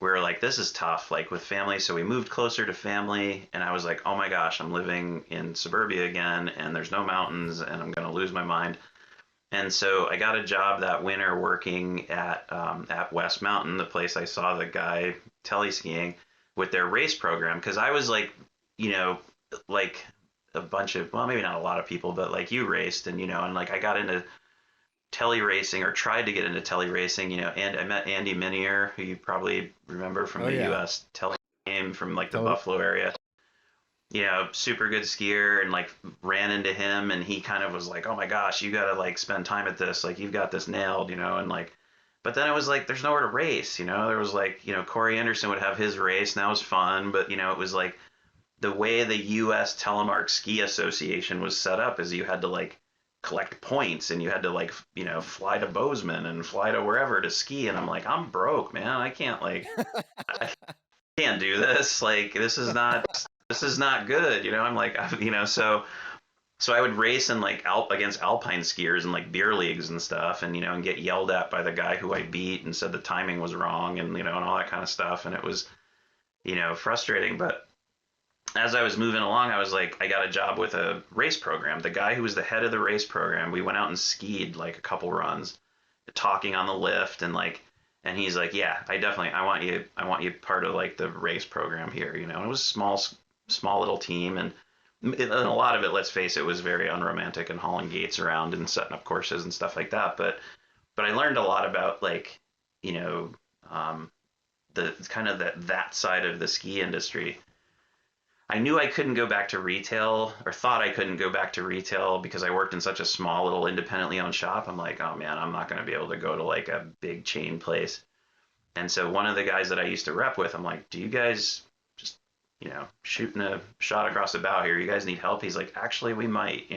we were like, this is tough, like with family. So we moved closer to family. And I was like, oh my gosh, I'm living in suburbia again, and there's no mountains, and I'm going to lose my mind. And so I got a job that winter working at West Mountain, the place I saw the guy teleskiing with their race program. Because I was like, you know, like a bunch of, well, maybe not a lot of people, but like you raced, and like I got into tele racing, or tried to get into tele racing, and I met Andy Minier, who you probably remember from Oh the yeah, U.S. tele game from like the totally. Buffalo area. Super good skier, and like ran into him, and he kind of was like, oh my gosh, you got to like spend time at this, like you've got this nailed, and like, but then it was like there's nowhere to race. There was like, Corey Anderson would have his race, and that was fun, but it was like the way the US Telemark Ski Association was set up is you had to like collect points, and you had to like, fly to Bozeman and fly to wherever to ski, and I'm like, I'm broke, man, I can't do this, like this is not good, I'm like, so I would race in like against alpine skiers and like beer leagues and stuff, and get yelled at by the guy who I beat and said the timing was wrong, and all that kind of stuff, and it was frustrating. But as I was moving along, I was like, I got a job with a race program. The guy who was the head of the race program, we went out and skied like a couple runs, talking on the lift, and he's like, yeah, I want you part of like the race program here. And it was a small little team, and a lot of it, let's face it, was very unromantic and hauling gates around and setting up courses and stuff like that. But I learned a lot about like, you know, um, the kind of that side of the ski industry. I knew I couldn't go back to retail, or thought I couldn't go back to retail, because I worked in such a small little independently owned shop. I'm like, oh man, I'm not going to be able to go to like a big chain place. And so one of the guys that I used to rep with, I'm like, do you guys just, shooting a shot across the bow here? You guys need help? He's like, actually, we might.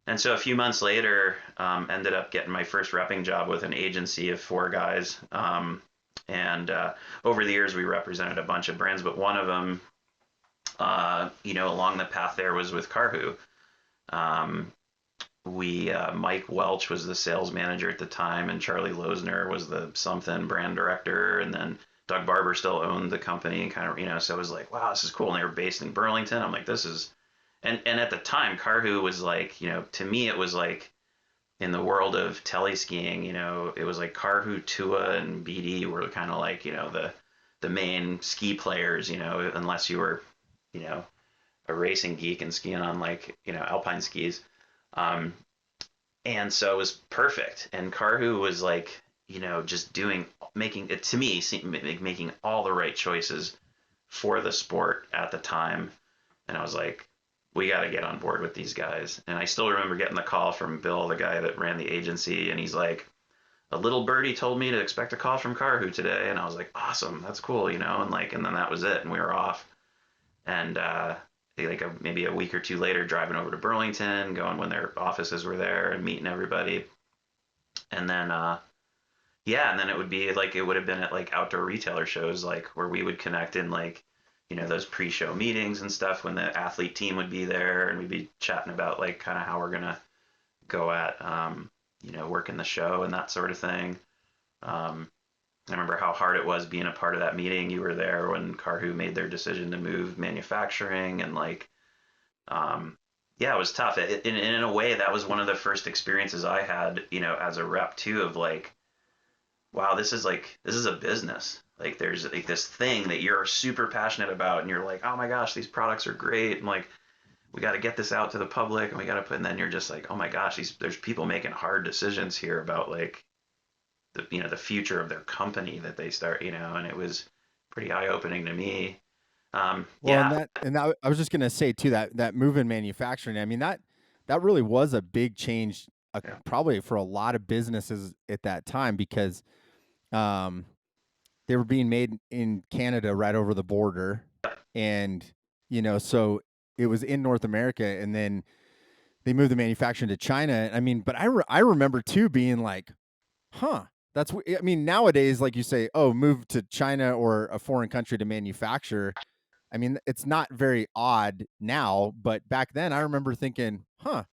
And so a few months later, ended up getting my first repping job with an agency of four guys. And over the years, we represented a bunch of brands, but one of them, along the path there was with Karhu. Um, we Mike Welch was the sales manager at the time, and Charlie Losner was the something brand director, and then Doug Barber still owned the company, and kind of, so it was like, wow, this is cool. And they were based in Burlington. I'm like, this is, and at the time, Karhu was like, to me, it was like in the world of teleskiing, it was like Karhu, Tua, and BD were kind of like, the main ski players, unless you were, you know, a racing geek and skiing on like, alpine skis. Um, and so it was perfect. And Karhu was like, just making it to me, making all the right choices for the sport at the time. And I was like, we got to get on board with these guys. And I still remember getting the call from Bill, the guy that ran the agency, and he's like, a little birdie told me to expect a call from Karhu today, and I was like, awesome, that's cool, and then that was it, and we were off. And maybe a week or two later, driving over to Burlington, going when their offices were there and meeting everybody, and then yeah, and then it would be like it would have been at like outdoor retailer shows, like where we would connect in like those pre-show meetings and stuff when the athlete team would be there, and we'd be chatting about like kind of how we're gonna go at working the show and that sort of thing. I remember how hard it was being a part of that meeting. You were there when Karhu made their decision to move manufacturing, and like, yeah, it was tough. In a way, that was one of the first experiences I had, as a rep too, of like, wow, this is a business. Like, there's like this thing that you're super passionate about, and you're like, oh my gosh, these products are great, and like, we got to get this out to the public, and we got to put. And then you're just like, oh my gosh, there's people making hard decisions here about like the future of their company that they start, and it was pretty eye opening to me. Well, and Yeah, that I was just gonna say too, that move in manufacturing. I mean, that really was a big change, yeah, probably for a lot of businesses at that time, because um, they were being made in Canada right over the border, and so it was in North America, and then they moved the manufacturing to China. I mean, but I remember too being like, huh. I mean, nowadays, like you say, oh, move to China or a foreign country to manufacture. I mean, it's not very odd now, but back then I remember thinking, huh,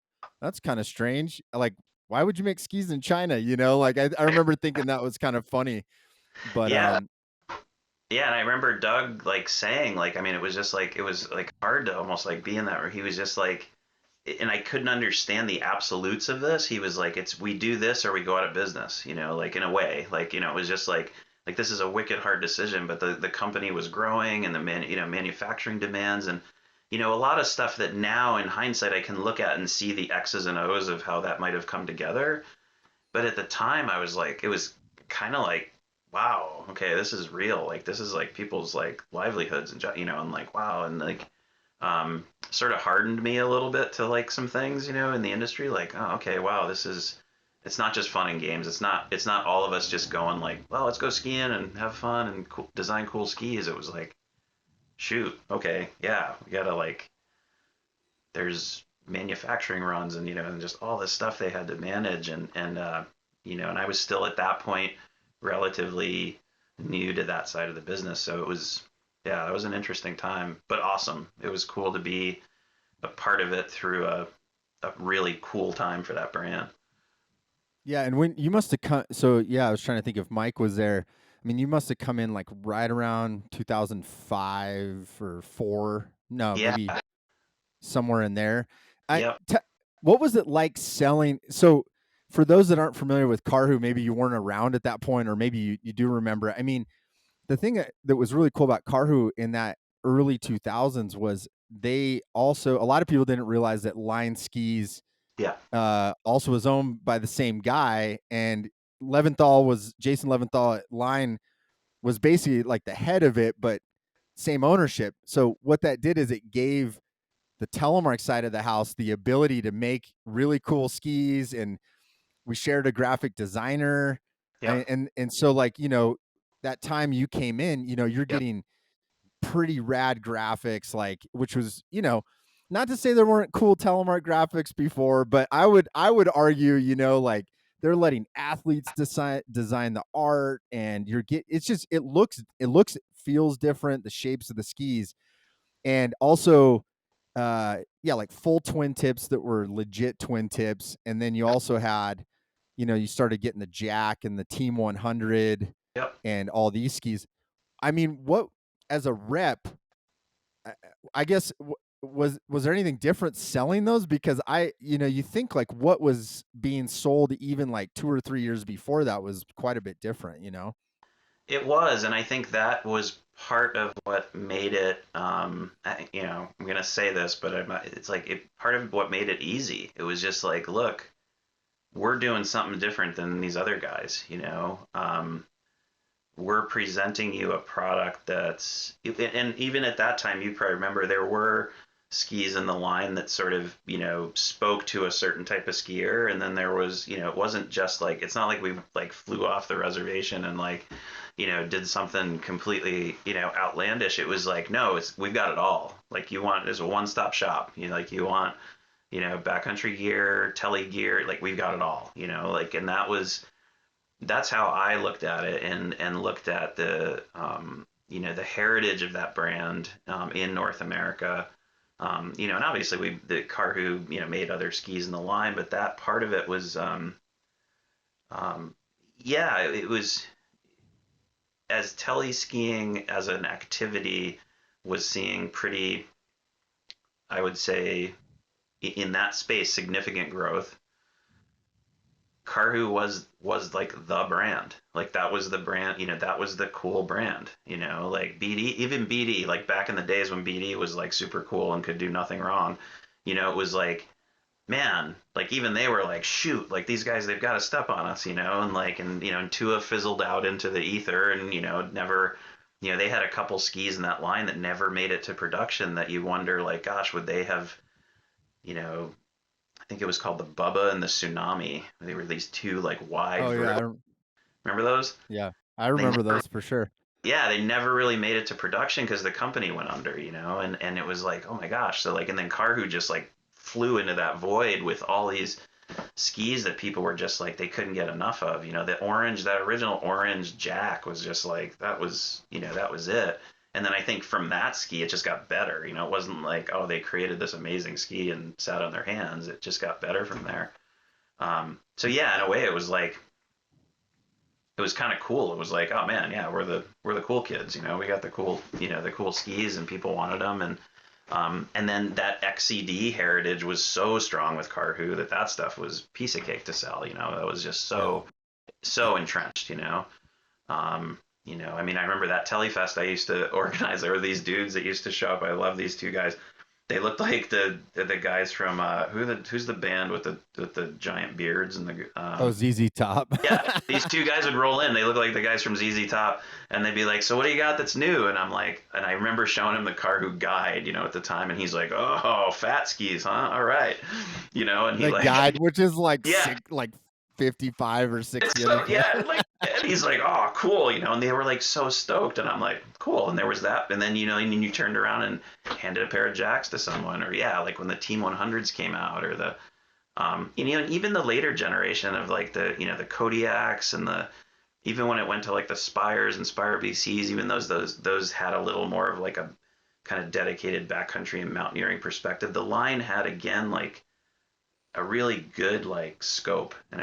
that's kind of strange. Like, why would you make skis in China? Like I remember thinking that was kind of funny. But yeah, yeah. And I remember Doug like saying like, I mean, it was just like it was like hard to almost like be in that where he was just like, and I couldn't understand the absolutes of this. He was like, it's we do this or we go out of business, like in a way, like it was just like this is a wicked hard decision, but the company was growing, and the manufacturing demands, and a lot of stuff that now in hindsight I can look at and see the X's and O's of how that might have come together. But at the time I was like, it was kind of like, wow, okay, this is real. Like this is like people's like livelihoods, and and like wow, and like sort of hardened me a little bit to like some things, in the industry. Like, oh, okay, wow, it's not just fun and games. It's not all of us just going like, well, let's go skiing and have fun and design cool skis. It was like, shoot, okay, yeah, we gotta like, there's manufacturing runs, and and just all this stuff they had to manage, and I was still at that point relatively new to that side of the business, so it was, yeah, it was an interesting time, but awesome. It was cool to be a part of it through a really cool time for that brand. yeah, and when you must have come, so yeah, I was trying to think if Mike was there. I mean, you must have come in like right around 2005 or four. No, Yeah. maybe somewhere in there. I Yep. te- what was it like selling? So for those that aren't familiar with Karhu, maybe you weren't around at that point, or maybe you do remember it. I mean, the thing that was really cool about Karhu in that early 2000s was they also, a lot of people didn't realize that Line Skis Yeah. also was owned by the same guy, and Leventhal was Jason Leventhal at Line was basically like the head of it, but same ownership. So what that did is it gave the Telemark side of the house the ability to make really cool skis, and we shared a graphic designer, Yep. and so like that time you came in, you're Yep. getting pretty rad graphics, like which was not to say there weren't cool Telemark graphics before, but I would argue like they're letting athletes design the art, and it's just it looks feels different, the shapes of the skis, and also yeah, like full twin tips that were legit twin tips, and then you also had you started getting the Jack and the Team 100 Yep. and all these skis. I mean, what as a rep, I, I guess was there anything different selling those? Because you think like what was being sold even like 2 or 3 years before that was quite a bit different. It was, and I think that was part of what made it. I'm gonna say this, but it's like part of what made it easy. It was just like, look, we're doing something different than these other guys. We're presenting you a product that's, and even at that time, you probably remember there were skis in the line that sort of, spoke to a certain type of skier. And then there was, it wasn't just like, it's not like we like flew off the reservation and like, did something completely, outlandish. It was like, no, we've got it all. Like you want, there's a one-stop shop, like you want, backcountry gear, tele gear, like we've got it all, like, and that's how I looked at it, and looked at the the heritage of that brand in North America. And obviously the Karhu made other skis in the line, but that part of it was um, yeah, it was, as tele skiing as an activity was seeing pretty, I would say, in that space, significant growth. Karhu was like the brand. Like that was the brand, that was the cool brand, like BD, even BD, like back in the days when BD was like super cool and could do nothing wrong, it was like, man, like even they were like, shoot, like these guys, they've got to step on us, and like, and Tua fizzled out into the ether, and never, they had a couple skis in that line that never made it to production, that you wonder like, gosh, would they have, you know, I think it was called the Bubba and the Tsunami. They were these two like wide Oh yeah, vertical. Remember those? yeah, I They remember never, those for sure. yeah, they never really made it to production because the company went under, and it was like, oh my gosh. So like, and then Karhu just like flew into that void with all these skis that people were just like, they couldn't get enough of. That original orange Jack was just like, that was it. And then I think from that ski, it just got better. It wasn't like, oh, they created this amazing ski and sat on their hands. It just got better from there. So yeah, in a way, it was like, it was kind of cool. It was like, oh man, yeah, we're the cool kids. We got the cool skis, and people wanted them, and then that XCD heritage was so strong with Karhu that stuff was piece of cake to sell. That was just Yeah. so entrenched. I mean, I remember that TeleFest I used to organize. There were these dudes that used to show up. I love these two guys. They looked like the guys from who's the band with the giant beards and the Oh, ZZ Top. yeah, these two guys would roll in. They look like the guys from ZZ Top, and they'd be like, "So what do you got that's new?" And I'm like, and I remember showing him the Karhu guide, at the time, and he's like, "Oh, fat skis, huh? All right," and he The like, guide, which is like yeah, 55 or it's 60 so, underfoot. yeah, like, and he's like, "Oh, cool," and they were like so stoked, and I'm like, "Cool." And there was that, and then and then you turned around and handed a pair of jacks to someone, or yeah, like when the Team 100s came out, or the and even the later generation of like the Kodiaks, and the, even when it went to like the Spires and Spire BCs, even those had a little more of like a kind of dedicated backcountry and mountaineering perspective. The line had, again, like a really good like scope, and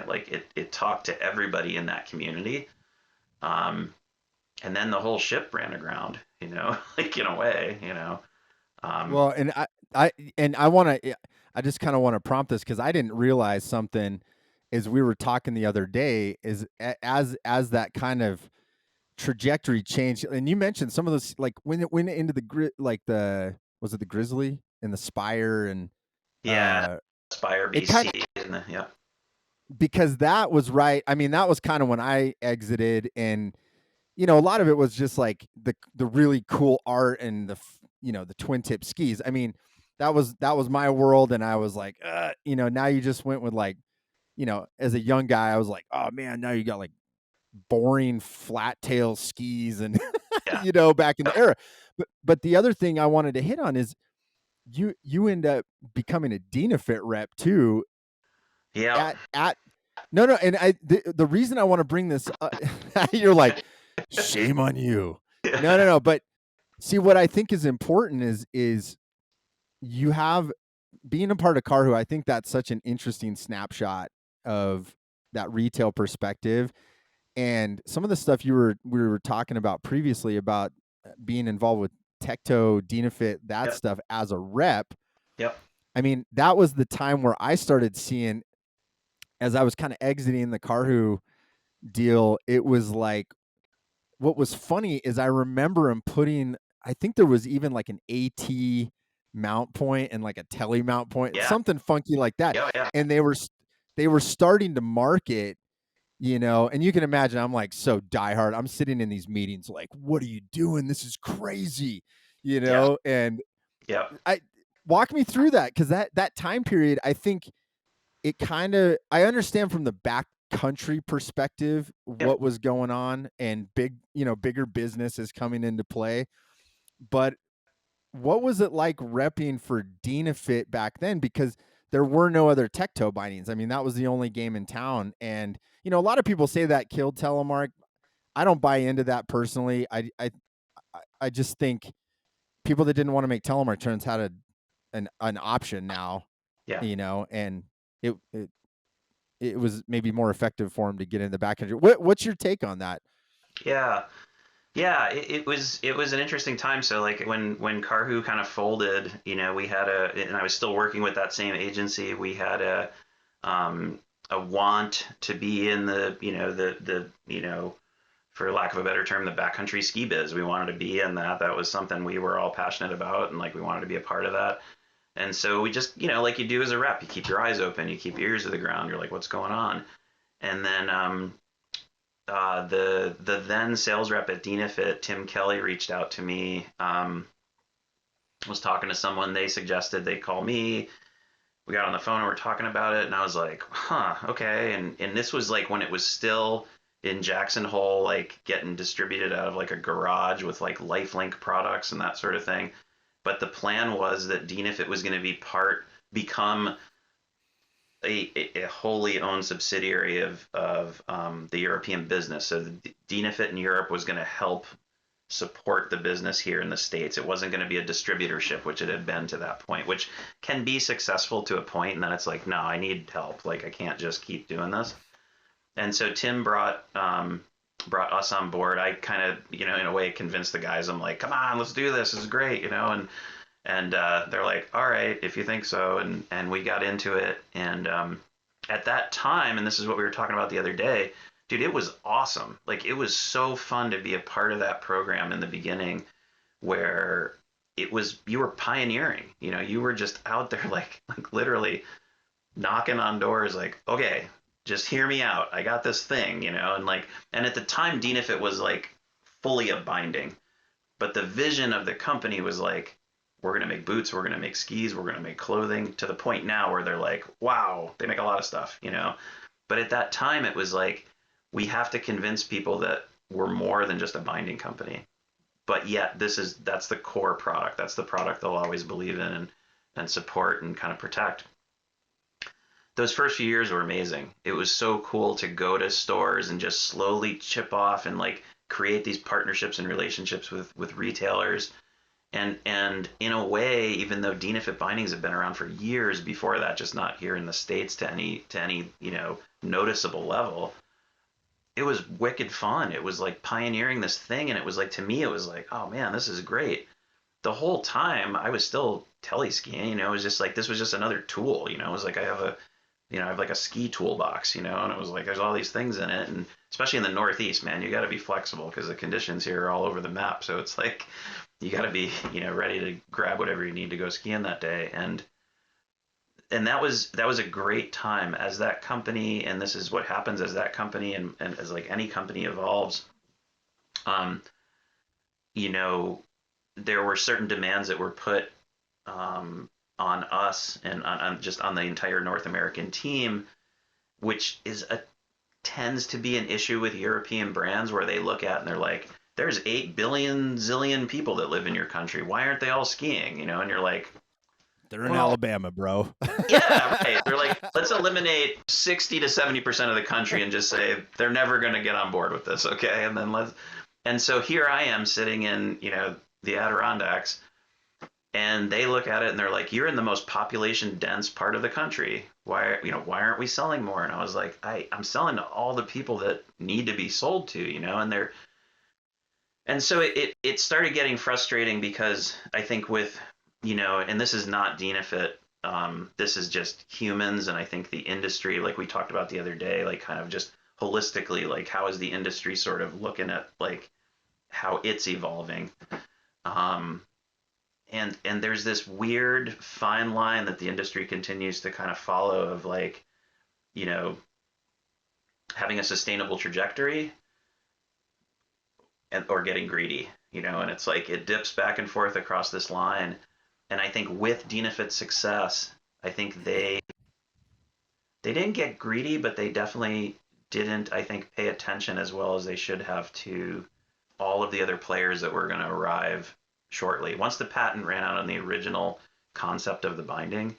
it talked to everybody in that community. Um, and then the whole ship ran aground, like in a way. Um, Well, and I want to, I just kind of want to prompt this because I didn't realize something as we were talking the other day, is as that kind of trajectory changed. And you mentioned some of those, like when it went into like the, was it the Grizzly and the Spire, and yeah, uh Spire it kind BC, and yeah, because that was right. I mean, that was kind of when I exited, and a lot of it was just like the really cool art and the twin tip skis. I mean, that was my world, and I was like, now you just went with like, as a young guy, I was like, oh man, now you got like boring flat tail skis, and yeah, back in the era. But the other thing I wanted to hit on is you end up becoming a Dynafit rep too, yeah. at no, no, and the reason I want to bring this up, you're like, shame on you. No, no, no, but see, what I think is important is you have, being a part of Karhu. I think that's such an interesting snapshot of that retail perspective, and some of the stuff we were talking about previously about being involved with Tecto, Dynafit, that Yep. stuff as a rep. Yep. I mean, that was the time where I started seeing, as I was kind of exiting the Karhu deal, it was like what was funny is I remember him putting, I think there was even like an AT mount point and like a tele mount point, Yeah. something funky like that. Yeah. Yeah. And they were starting to market, and you can imagine I'm like so diehard. I'm sitting in these meetings like, what are you doing? This is crazy, Yeah. and Yeah. I walk me through that, because that time period, I think it kind of, I understand from the back country perspective Yep. what was going on, and bigger business is coming into play. But what was it like repping for Dynafit back then? Because there were no other tech toe bindings. I mean, that was the only game in town. And, a lot of people say that killed Telemark. I don't buy into that personally. I just think people that didn't want to make Telemark turns had an option now, Yeah. and it, it it was maybe more effective for him to get in the backcountry. What's your take on that? Yeah. Yeah, it was an interesting time. So like when Karhu kind of folded, we had and I was still working with that same agency. We had a want to be in the for lack of a better term, the backcountry ski biz. We wanted to be in that. That was something we were all passionate about, and like we wanted to be a part of that. And so we just, like you do as a rep, you keep your eyes open, you keep your ears to the ground. You're like, what's going on? And then the then sales rep at Dynafit, Tim Kelly, reached out to me. Was talking to someone. They suggested they call me. We got on the phone and we're talking about it, and I was like, huh, okay. And this was like when it was still in Jackson Hole, like getting distributed out of like a garage with like LifeLink products and that sort of thing. But the plan was that Dynafit was going to become a wholly owned subsidiary of the European business. So the Dynafit in Europe was going to help support the business here in the States. It wasn't going to be a distributorship, which it had been to that point, which can be successful to a point, and then it's like, no, I need help. Like I can't just keep doing this. And so Tim brought us on board. I kind of, in a way, convinced the guys. I'm like, come on, let's do this. This is great, and they're like, all right, if you think so. And we got into it. And at that time, and this is what we were talking about the other day, dude, it was awesome. Like it was so fun to be a part of that program in the beginning, where you were pioneering. You were just out there like literally knocking on doors, like, okay, just hear me out. I got this thing, and at the time, Dynafit was like fully a binding, but the vision of the company was like, we're going to make boots, we're going to make skis, we're going to make clothing, to the point now where they're like, wow, they make a lot of stuff. But at that time, it was like, we have to convince people that we're more than just a binding company. But yet, that's the core product. That's the product they'll always believe in and support and kind of protect. Those first few years were amazing. It was so cool to go to stores and just slowly chip off and like create these partnerships and relationships with retailers. And in a way, even though Dynafit bindings have been around for years before that, just not here in the States to any noticeable level, it was wicked fun. It was like pioneering this thing, and it was like, to me, it was like, oh man, this is great. The whole time I was still teleskiing, it was just like, this was just another tool. It was like, I have like a ski toolbox, and it was like, there's all these things in it. And especially in the Northeast, man, you got to be flexible because the conditions here are all over the map. So it's like, you got to be, ready to grab whatever you need to go skiing that day. And that was a great time as that company. And this is what happens as that company and as like any company evolves. Um, you know, there were certain demands that were put on us and on just on the entire North American team, which tends to be an issue with European brands, where they look at and they're like, there's 8 billion zillion people that live in your country. Why aren't they all skiing? And you're like, they're in Alabama, bro. Yeah, right. They're like, let's eliminate 60 to 70% of the country and just say they're never going to get on board with this, okay? And so here I am sitting in, the Adirondacks, and they look at it and they're like, you're in the most population dense part of the country. Why aren't we selling more? And I was like, I'm selling to all the people that need to be sold to, and so it started getting frustrating, because I think with, and this is not Dynafit, this is just humans. And I think the industry, like we talked about the other day, like kind of just holistically, like how is the industry sort of looking at like how it's evolving. Um, and there's this weird fine line that the industry continues to kind of follow of like, you know, having a sustainable trajectory and or getting greedy, you know, and it's like it dips back and forth across this line. And I think with Dynafit's success, I think they didn't get greedy, but they definitely didn't, I think, pay attention as well as they should have to all of the other players that were going to arrive shortly. Once the patent ran out on the original concept of the binding,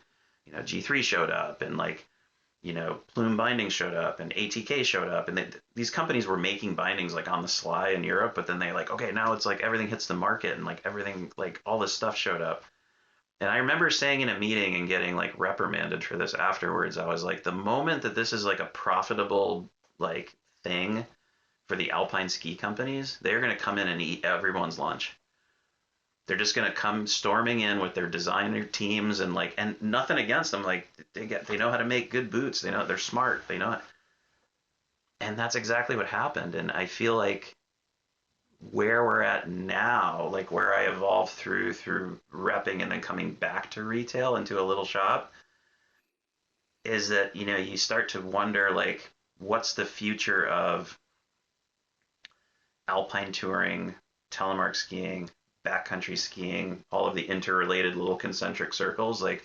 you know, G3 showed up and like, you know, Plume Binding showed up and ATK showed up, and these companies were making bindings like on the sly in Europe, but then they like, okay, now it's like everything hits the market and like everything, like all this stuff showed up. And I remember saying in a meeting and getting like reprimanded for this afterwards. I was like, the moment that this is like a profitable like thing for the alpine ski companies, they're going to come in and eat everyone's lunch. They're just going to come storming in with their designer teams and like, and nothing against them. Like they know how to make good boots. They know they're smart. They know it. And that's exactly what happened. And I feel like where we're at now, like where I evolved through repping and then coming back to retail into a little shop, is that you know you start to wonder like what's the future of alpine touring, telemark skiing, backcountry skiing, all of the interrelated little concentric circles. Like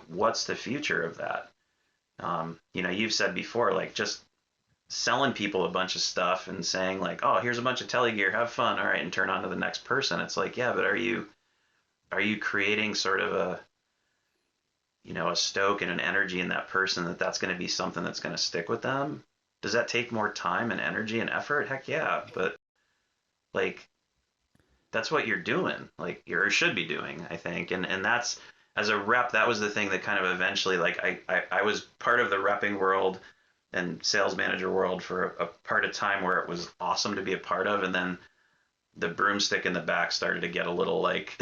what's the future of that? You know, you've said before, like just selling people a bunch of stuff and saying like, oh, here's a bunch of tele gear, have fun, all right, and turn on to the next person. It's like, yeah, but are you creating sort of a you know a stoke and an energy in that person that that's going to be something that's going to stick with them? Does that take more time and energy and effort? Heck yeah, but like that's what you're doing, like you should be doing, I think. And that's as a rep, that was the thing that kind of eventually like I was part of the repping world and sales manager world for a part of time where it was awesome to be a part of, and then the broomstick in the back started to get a little like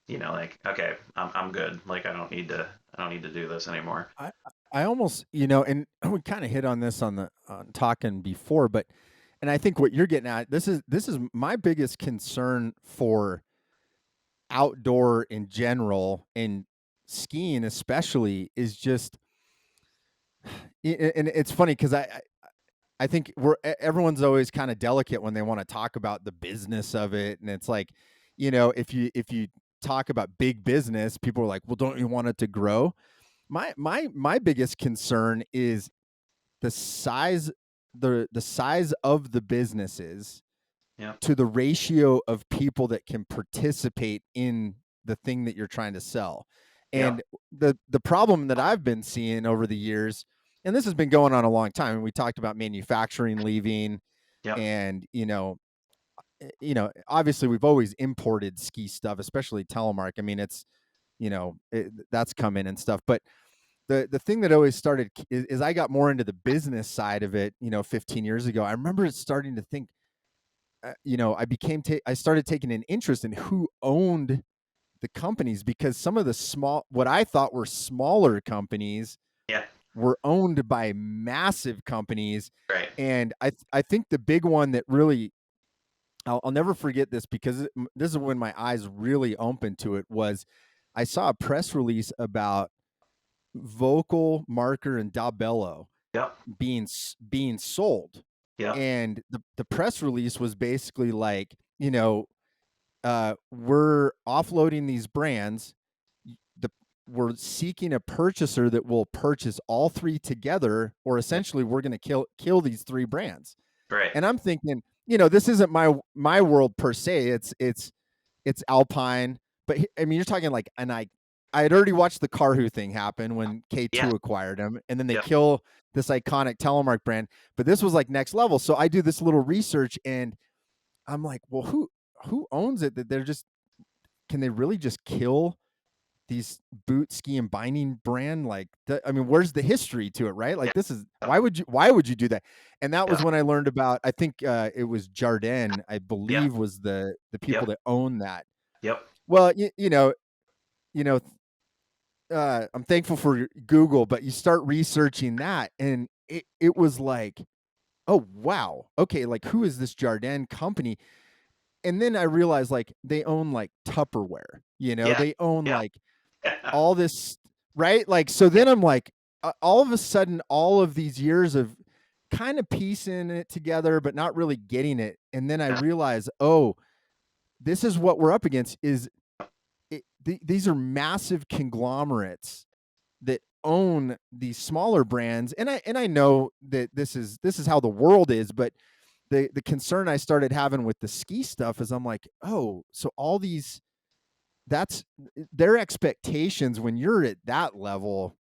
you know like okay, I'm good, like I don't need to do this anymore. I I almost, you know, and we kind of hit on this on the on talking before, but and I think what you're getting at, this is my biggest concern for outdoor in general and skiing especially is just and it's funny because I think everyone's always kind of delicate when they want to talk about the business of it, and it's like, you know, if you talk about big business, people are like, well, don't you want it to grow? My biggest concern is the size the size of the businesses Yeah, to the ratio of people that can participate in the thing that you're trying to sell. yeah, And the problem that I've been seeing over the years, and this has been going on a long time, and we talked about manufacturing leaving, yeah, and obviously we've always imported ski stuff, especially Telemark. I mean, it's that's come in and stuff, but the thing that always started is I got more into the business side of it, 15 years ago. I remember starting to think, I started taking an interest in who owned the companies, because some of the what I thought were smaller companies yeah, were owned by massive companies. right, And I think the big one that really, I'll never forget this, because this is when my eyes really opened to it, was I saw a press release about Vocal, Marker, and Dabello yep, being sold. yep, And the press release was basically like, we're offloading these brands. The We're seeking a purchaser that will purchase all three together, or yep, essentially we're going to kill these three brands. right, And I'm thinking, this isn't my world per se. It's Alpine, but I mean, you're talking like, and I had already watched the Karhu thing happen when yeah, K2 acquired them, and then they yep, kill this iconic Telemark brand. But this was like next level. So I do this little research, and I'm like, well, who owns it? That they're just Can they really just kill these boot ski and binding brand? Like, I mean, where's the history to it, right? yeah, Like, this is why would you do that? And that was yeah, when I learned about, I think it was Jardin, I yeah, believe, was the people yep, that own that. yep, Well, you know, I'm thankful for Google, but you start researching that, and it was like oh wow, okay, like who is this Jardin company? And then I realized like they own like Tupperware, Yeah, they own yeah, like yeah, all this, right? Like, so yeah, then I'm like, all of a sudden, all of these years of kind of piecing it together, but not really getting it. And then I yeah, realize, oh, this is what we're up against is these are massive conglomerates that own these smaller brands. And I know that this is how the world is, but the concern I started having with the ski stuff is I'm like, oh, so all these that's their expectations when you're at that level.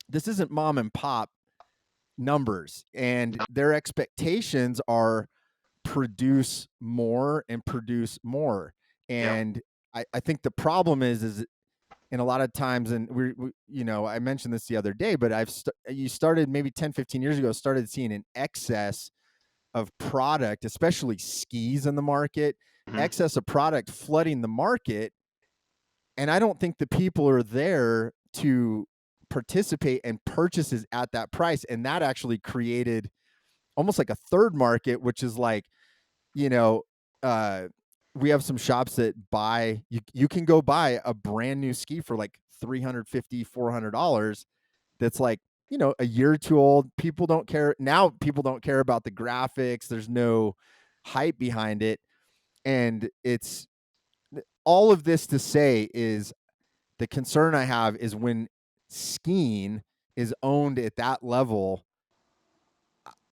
This isn't mom and pop numbers, and their expectations are produce more. yep, And I think the problem is and a lot of times, and I mentioned this the other day, but you started maybe 10, 15 years ago, started seeing an excess of product, especially skis in the market, hmm, excess of product flooding the market. And I don't think the people are there to participate and purchases at that price. And that actually created almost like a third market, which is like, you know, uh, we have some shops that buy you can go buy a brand new ski for like 350 $400 that's like, a year or two old. People don't care now. People don't care about the graphics. There's no hype behind it. And it's all of this to say is the concern I have is when skiing is owned at that level,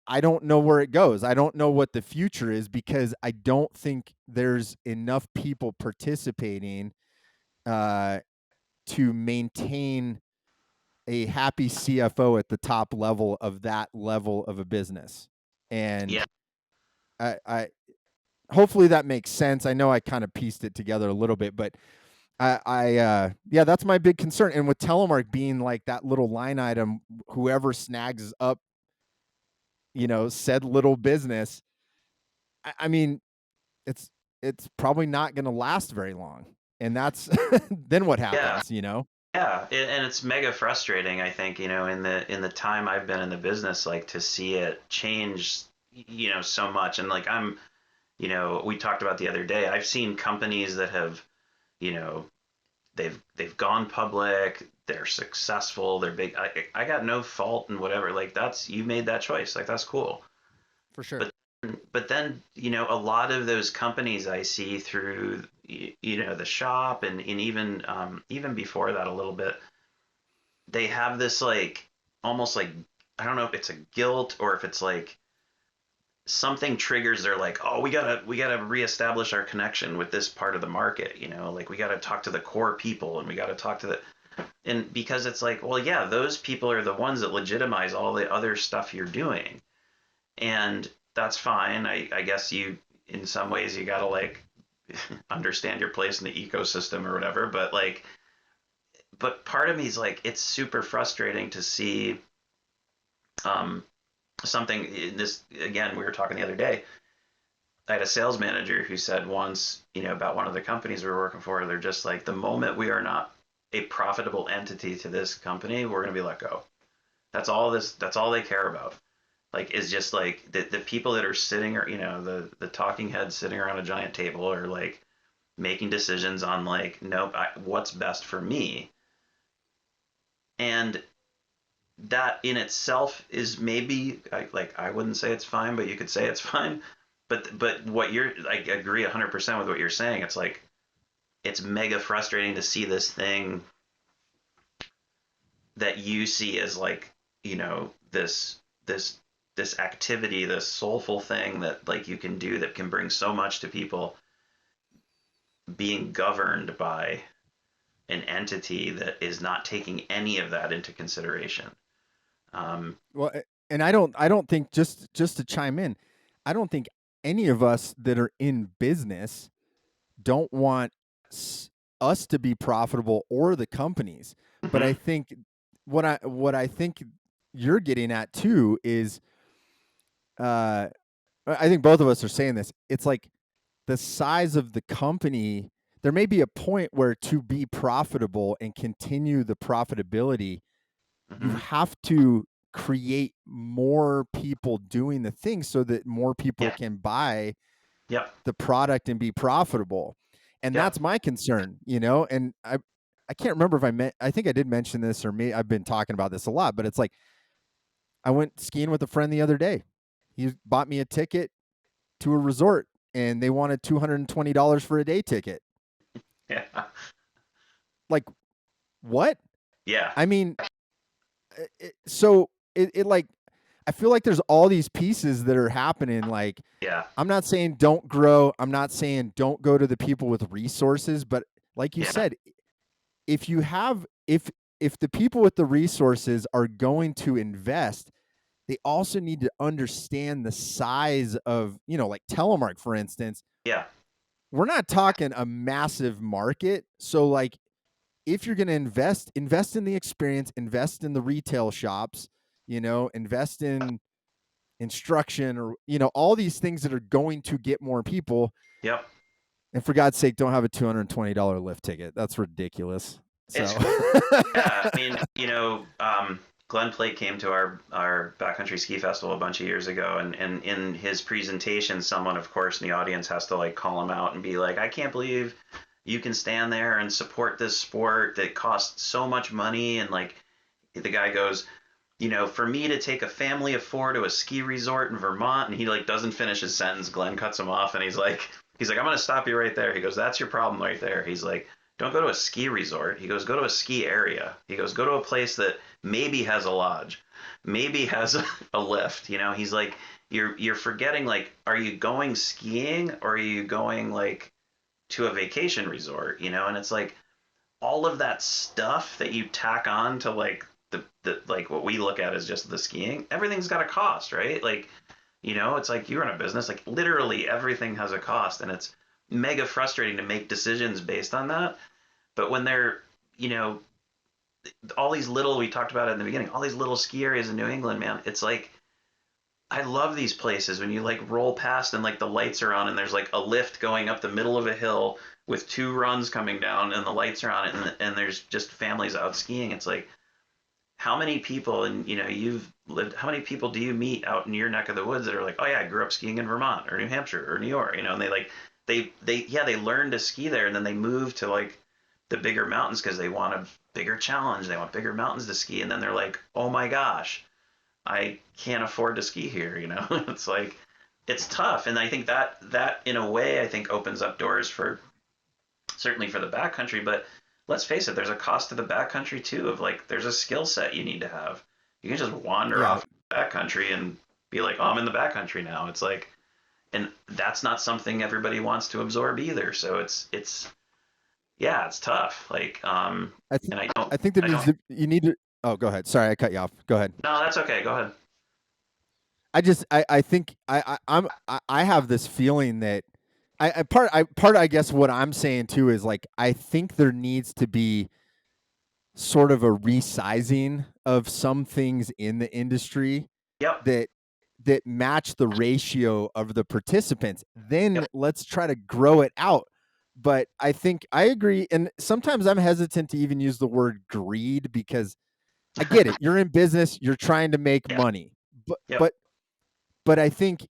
I don't know where it goes. I don't know what the future is because I don't think there's enough people participating uh, to maintain a happy CFO at the top level of that level of a business. yeah, And I hopefully that makes sense. I know I kind of pieced it together a little bit, but yeah, that's my big concern. And with Telemark being like that little line item, whoever snags up, said little business, I mean, it's it's probably not going to last very long. And that's then what yeah. happens? Yeah, and it's mega frustrating, I think, in the time I've been in the business, like to see it change, so much. And like we talked about the other day, I've seen companies that have, you know, they've gone public, they're successful, they're big. I got no fault in whatever. Like that's you made that choice. Like that's cool. For sure. But but then, a lot of those companies I see through the shop and even before that a little bit, they have this like almost like I don't know if it's a guilt or if it's like something triggers they're like, oh, we gotta reestablish our connection with this part of the market, like we gotta talk to the core people and we gotta talk to the and because it's like, well, yeah, those people are the ones that legitimize all the other stuff you're doing. And that's fine. I guess you in some ways you gotta like understand your place in the ecosystem or whatever, but part of me is like it's super frustrating to see um, something. This again, we were talking the other day. I had a sales manager who said once, about one of the companies we were working for, they're just like, the moment we are not a profitable entity to this company, we're going to be let go. That's all they care about. Like, is just like the people that are sitting or, the talking heads sitting around a giant table are like making decisions on like, nope, what's best for me. And that in itself is maybe like I wouldn't say it's fine, but you could say it's fine. But what you're I agree 100% with what you're saying. It's like it's mega frustrating to see this thing that you see as like this this activity, this soulful thing that like you can do that can bring so much to people, being governed by an entity that is not taking any of that into consideration. Um, Well, and I don't think, just to chime in, I don't think any of us that are in business don't want s- us to be profitable or the companies. But I mhm, think what I think you're getting at too is uh I think both of us are saying this. It's like the size of the company, there may be a point where to be profitable and continue the profitability, you mhm, have to. create more people doing the thing so that more people Yeah. can buy Yep. the product and be profitable. And Yep. that's my concern, and I can't remember if I think I did mention this, or I've been talking about this a lot, but it's like I went skiing with a friend the other day. He bought me a ticket to a resort and they wanted $220 for a day ticket. Yeah. Like, what? Yeah. I mean, so it like, I feel like there's all these pieces that are happening. Like, Yeah. I'm not saying don't grow. I'm not saying don't go to the people with resources, but like you Yeah. said, if you have, if the people with the resources are going to invest, they also need to understand the size of, like Telemark, for instance. Yeah. We're not talking a massive market. So like, if you're going to invest in the experience, invest in the retail shops, invest in instruction, or, all these things that are going to get more people. Yep. And for God's sake, don't have a $220 lift ticket. That's ridiculous. It's So Yeah. I mean, Glenn Plake came to our backcountry ski festival a bunch of years ago, and in his presentation, someone, of course, in the audience has to like call him out and be like, "I can't believe you can stand there and support this sport that costs so much money." And like, the guy goes, for me to take a family of four to a ski resort in Vermont, and he like doesn't finish his sentence. Glenn cuts him off, and he's like, "I'm gonna stop you right there." He goes, "That's your problem right there." He's like, "Don't go to a ski resort." He goes, "Go to a ski area." He goes, "Go to a place that maybe has a lodge, maybe has a lift." He's like, "You're forgetting, like, are you going skiing or are you going like to a vacation resort?" And it's like all of that stuff that you tack on to like the like what we look at as just the skiing, everything's got a cost, right? Like, it's like you run a business, like literally everything has a cost, and it's mega frustrating to make decisions based on that. But when they're, you know, all these little, we talked about it in the beginning, all these little ski areas in New England, man, it's like, I love these places when you like roll past and like the lights are on and there's like a lift going up the middle of a hill with two runs coming down and the lights are on it, and there's just families out skiing. It's like, how many people, and you've lived, how many people do you meet out in your neck of the woods that are like, oh yeah, I grew up skiing in Vermont or New Hampshire or New York, and they like, they learn to ski there and then they move to like the bigger mountains because they want a bigger challenge, they want bigger mountains to ski, and then they're like, oh my gosh, I can't afford to ski here. It's like, it's tough. And I think that in a way, I think opens up doors for, certainly for the backcountry, but let's face it, there's a cost to the backcountry too, of like, there's a skill set you need to have. You can just wander yeah, off the backcountry and be like, oh, I'm in the backcountry now. It's like, and that's not something everybody wants to absorb either. So yeah, it's tough. Like, I think and I think there I needs don't, to you need to. Oh, go ahead. Sorry, I cut you off. Go ahead. no, that's okay. Go ahead. I think I have this feeling that I guess what I'm saying too is like, I think there needs to be sort of a resizing of some things in the industry Yep. that match the ratio of the participants. Yep. Then let's try to grow it out. But I think I agree, and sometimes I'm hesitant to even use the word greed, because I get it. You're in business, you're trying to make Yeah. money. But Yep. but but I think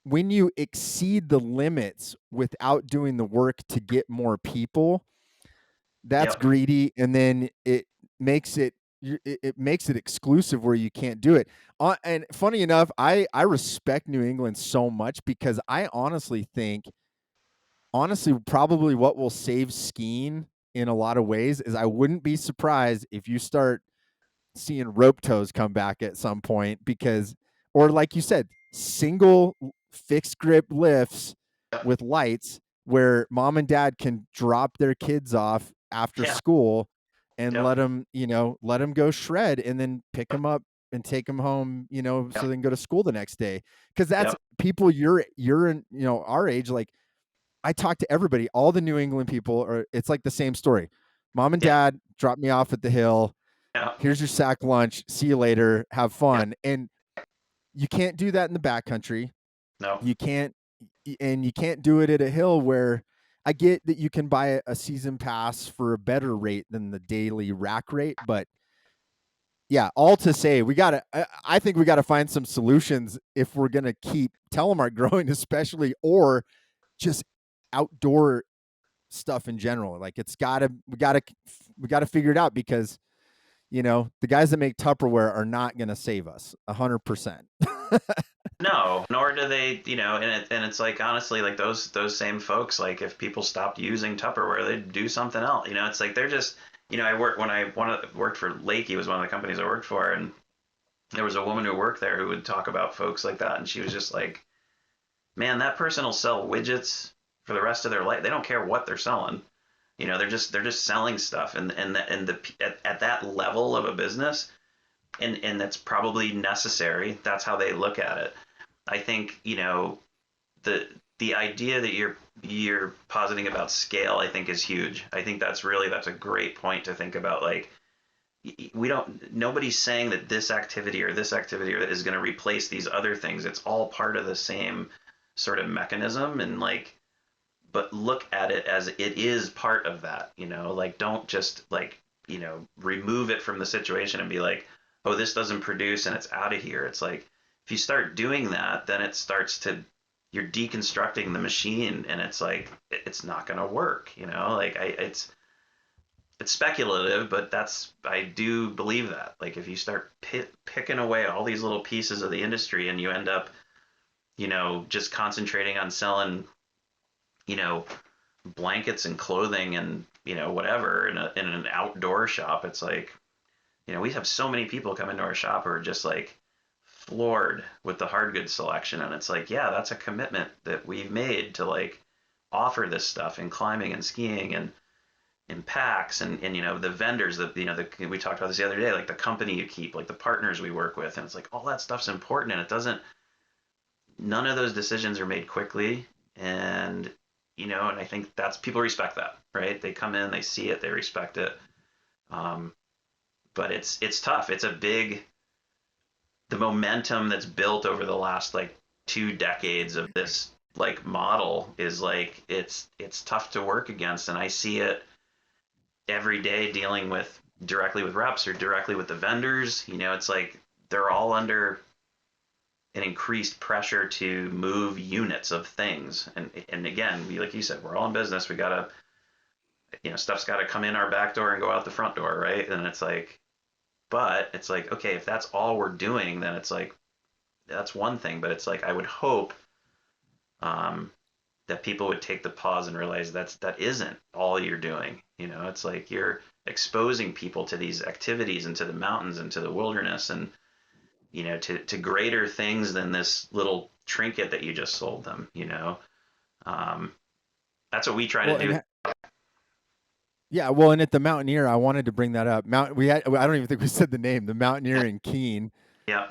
when you exceed the limits without doing the work to get more people, that's Yep. greedy, and then makes it it makes it exclusive where you can't do it. And funny enough, I respect New England so much, because I honestly think, probably what will save skiing in a lot of ways is, I wouldn't be surprised if you start seeing rope tows come back at some point, because, or like you said, single fixed grip lifts Yep. with lights, where mom and dad can drop their kids off after Yeah. school and Yep. let them go shred, and then pick them up and take them home, so Yep. they can go to school the next day. Because that's Yep. people you're in, our age. Like, I talk to everybody, all the New England people are, it's like the same story. Mom and Yeah. dad dropped me off at the hill. Yep. Here's your sack lunch. See you later. Have Yep. fun. And you can't do that in the backcountry. No. You can't, and you can't do it at a hill where, I get that you can buy a season pass for a better rate than the daily rack rate, but yeah, all to say, I think we gotta find some solutions if we're gonna keep Telemark growing, especially, or just outdoor stuff in general. Like we gotta figure it out because the guys that make Tupperware are not gonna save us 100%. No, nor do they, and it's like honestly, like those same folks, like if people stopped using Tupperware, they'd do something else. It's like they're just, worked for Lakey was one of the companies I worked for, and there was a woman who worked there who would talk about folks like that, and she was just like, man, that person will sell widgets for the rest of their life. They don't care what they're selling. They're just selling stuff, at that level of a business, and that's probably necessary. That's how they look at it. I think the idea that you're positing about scale, I think, is huge. I think that's a great point to think about. Like, nobody's saying that this activity or this activity is going to replace these other things. It's all part of the same sort of mechanism, and like, but look at it as it is part of that. Like, don't just like remove it from the situation and be like, oh, this doesn't produce and it's out of here. It's like, if you start doing that, then it starts to, you're deconstructing the machine, and it's like it's not going to work. Like, it's speculative, but I do believe that. Like, if you start picking away all these little pieces of the industry, and you end up just concentrating on selling blankets and clothing and whatever in an outdoor shop, it's like, we have so many people come into our shop who are just like floored with the hard goods selection, and it's like, yeah, that's a commitment that we've made to like offer this stuff in climbing and skiing and in packs, and the vendors that we talked about this the other day, like the company you keep, like the partners we work with, and it's like all that stuff's important, and it doesn't, none of those decisions are made quickly, and I think that's, people respect that, right? They come in, they see it, they respect it. But it's tough. It's a big, the momentum that's built over the last like 2 decades of this like model is like, it's tough to work against, and I see it every day dealing with directly with reps or directly with the vendors. It's like they're all under an increased pressure to move units of things, and again, like you said, we're all in business. We gotta, stuff's got to come in our back door and go out the front door, right? And it's like, but it's like, okay, if that's all we're doing, then it's like, that's one thing. But it's like, I would hope that people would take the pause and realize that isn't all you're doing. It's like you're exposing people to these activities and to the mountains and to the wilderness, and to greater things than this little trinket that you just sold them. That's what we try to do. Yeah, well, and at the Mountaineer, I wanted to bring that up. I don't even think we said the name, the Mountaineer in Keene. Yeah.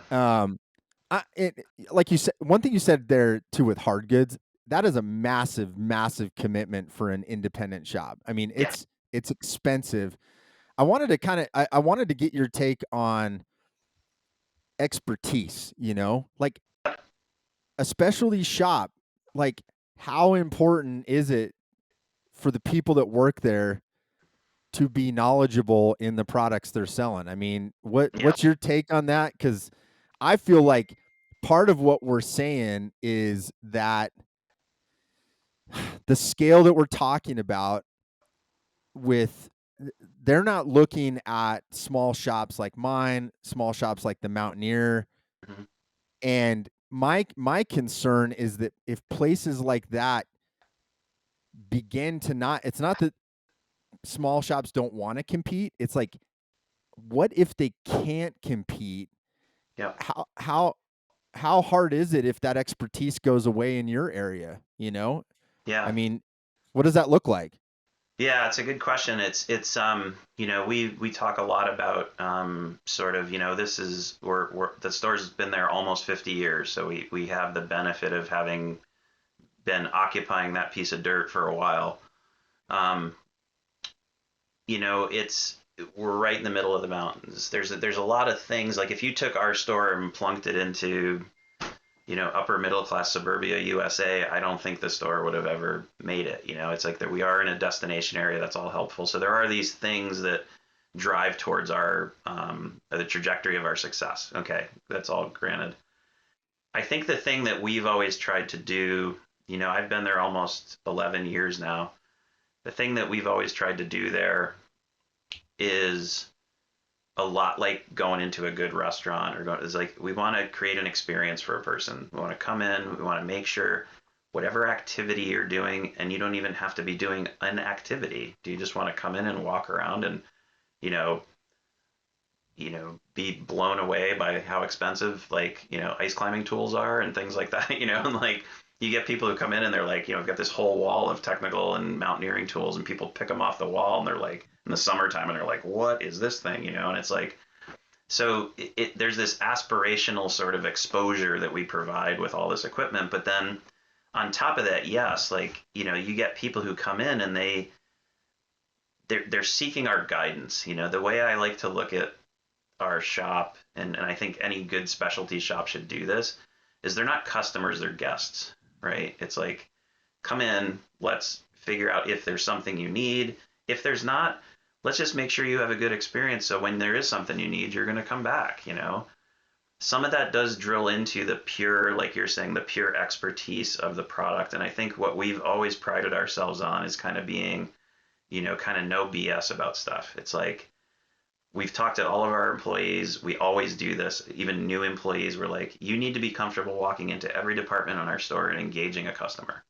Like you said, one thing you said there too with hard goods, that is a massive, massive commitment for an independent shop. I mean, it's expensive. I wanted to get your take on expertise, like a specialty shop, like how important is it for the people that work there to be knowledgeable in the products they're selling? I mean, what's your take on that? Because I feel like part of what we're saying is that the scale that we're talking about with, they're not looking at small shops like mine, small shops like the Mountaineer. Mm-hmm. And my concern is that if places like that begin to not, it's not that small shops don't want to compete. It's like, what if they can't compete? Yeah. How hard is it if that expertise goes away in your area? Yeah. I mean, what does that look like? Yeah, it's a good question. It's we talk a lot about sort of, this is, we're the store's been there almost 50 years, so we have the benefit of having been occupying that piece of dirt for a while. We're right in the middle of the mountains. There's a lot of things, like if you took our store and plunked it into upper middle class suburbia USA, I don't think the store would have ever made it. It's like that we are in a destination area that's all helpful. So there are these things that drive towards our the trajectory of our success. Okay, that's all granted. I think the thing that we've always tried to do, I've been there almost 11 years now. The thing that we've always tried to do there is a lot like going into a good restaurant or going, is like we want to create an experience for a person. We want to come in, we want to make sure whatever activity you're doing, and you don't even have to be doing an activity. Do you just want to come in and walk around and, you know, be blown away by how expensive like, ice climbing tools are and things like that, and like you get people who come in and they're like, we've got this whole wall of technical and mountaineering tools and people pick them off the wall and they're like in the summertime and they're like, what is this thing? And it's like, so there's this aspirational sort of exposure that we provide with all this equipment. But then on top of that, yes, like, you get people who come in and they're seeking our guidance. The way I like to look at our shop, and I think any good specialty shop should do this, is they're not customers, they're guests, right? It's like, come in, let's figure out if there's something you need. If there's not, let's just make sure you have a good experience. So when there is something you need, you're going to come back, Some of that does drill into the pure, like you're saying, the pure expertise of the product. And I think what we've always prided ourselves on is kind of being, kind of no BS about stuff. It's like, we've talked to all of our employees. We always do this. Even new employees, we're like, you need to be comfortable walking into every department on our store and engaging a customer.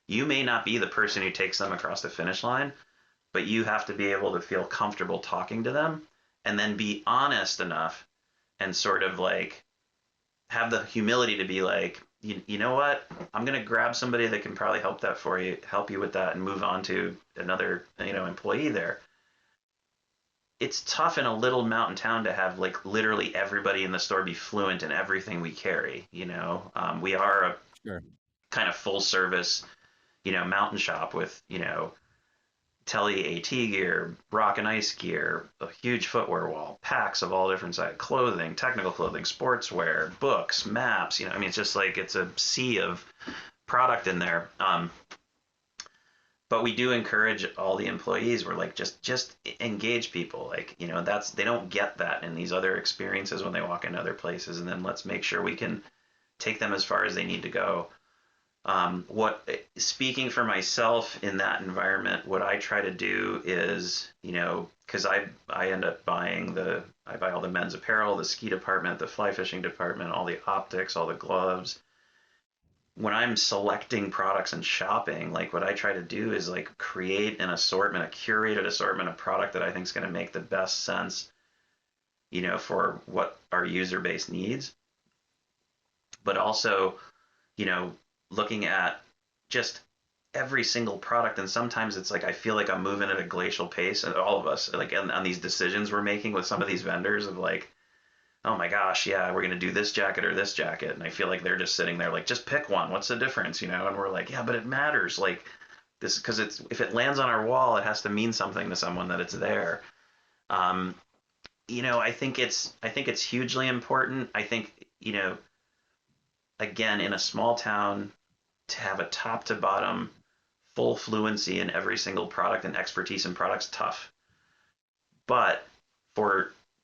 You may not be the person who takes them across the finish line, but you have to be able to feel comfortable talking to them and then be honest enough and sort of like have the humility to be like, you know what? I'm going to grab somebody that can probably help you with that and move on to another, employee there. It's tough in a little mountain town to have like literally everybody in the store be fluent in everything we carry. We are a Sure. kind of full service, mountain shop with, Tele AT gear, rock and ice gear, a huge footwear wall, packs of all different sizes, clothing, technical clothing, sportswear, books, maps. It's just like it's a sea of product in there. But we do encourage all the employees. We're like, just engage people. Like, they don't get that in these other experiences when they walk into other places. And then let's make sure we can take them as far as they need to go. Speaking for myself in that environment, what I try to do is, because I end up I buy all the men's apparel, the ski department, the fly fishing department, all the optics, all the gloves. When I'm selecting products and shopping, like what I try to do is like create an assortment, a curated assortment of product that I think is going to make the best sense, for what our user base needs. But also, looking at just every single product. And sometimes it's like, I feel like I'm moving at a glacial pace, and all of us, like on these decisions we're making with some of these vendors of like, oh my gosh, yeah, we're going to do this jacket or this jacket. And I feel like they're just sitting there like, just pick one. What's the difference? And we're like, yeah, but it matters. Like this, because if it lands on our wall, it has to mean something to someone that it's there. I think it's hugely important. I think, again, in a small town, to have a top to bottom full fluency in every single product and expertise in products, tough. But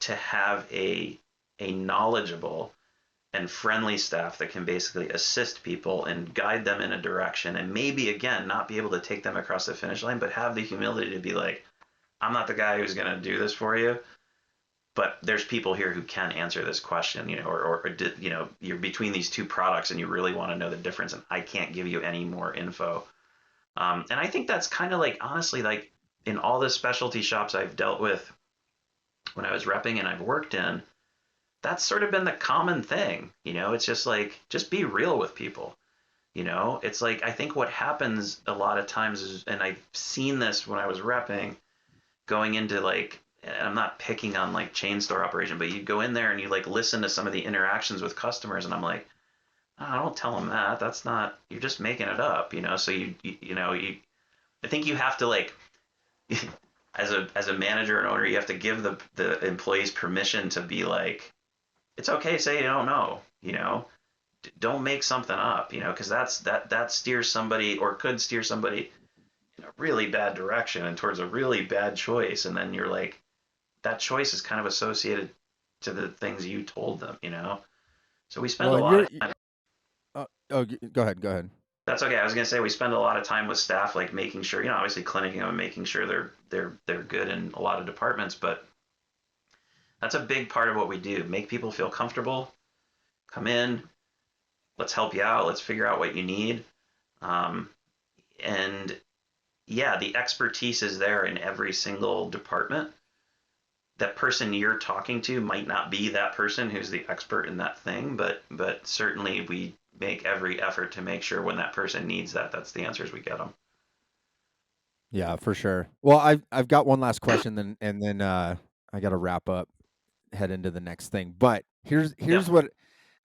to have a knowledgeable and friendly staff that can basically assist people and guide them in a direction, and maybe again not be able to take them across the finish line, but have the humility to be like, I'm not the guy who's going to do this for you, but there's people here who can answer this question, or you're between these two products and you really want to know the difference, and I can't give you any more info. And I think that's kind of like, honestly, like in all the specialty shops I've dealt with when I was repping and I've worked in, that's sort of been the common thing. It's just like, just be real with people. It's like, I think what happens a lot of times is, and I've seen this when I was repping, going into like, and I'm not picking on like chain store operation, but you go in there and you like listen to some of the interactions with customers, and I'm like, oh, don't tell them that. That's not, you're just making it up, So I think you have to like, as a manager and owner, you have to give the employees permission to be like, it's okay to say you don't know, don't make something up, because that steers somebody, or could steer somebody in a really bad direction and towards a really bad choice. And then you're like, that choice is kind of associated to the things you told them, you know? So we spend Well, a and lot you're of time. go ahead, go ahead. That's okay. I was gonna say we spend a lot of time with staff, like making sure, you know, obviously clinicking them and making sure they're good in a lot of departments, but that's a big part of what we do. Make people feel comfortable, come in, let's help you out, let's figure out what you need. Um, and yeah, the expertise is there in every single department. That person you're talking to might not be that person who's the expert in that thing, but certainly we make every effort to make sure when that person needs that, that's the answers we get them. Yeah, for sure. Well, I've got one last question, then I got to wrap up, head into the next thing. But here's Yep. what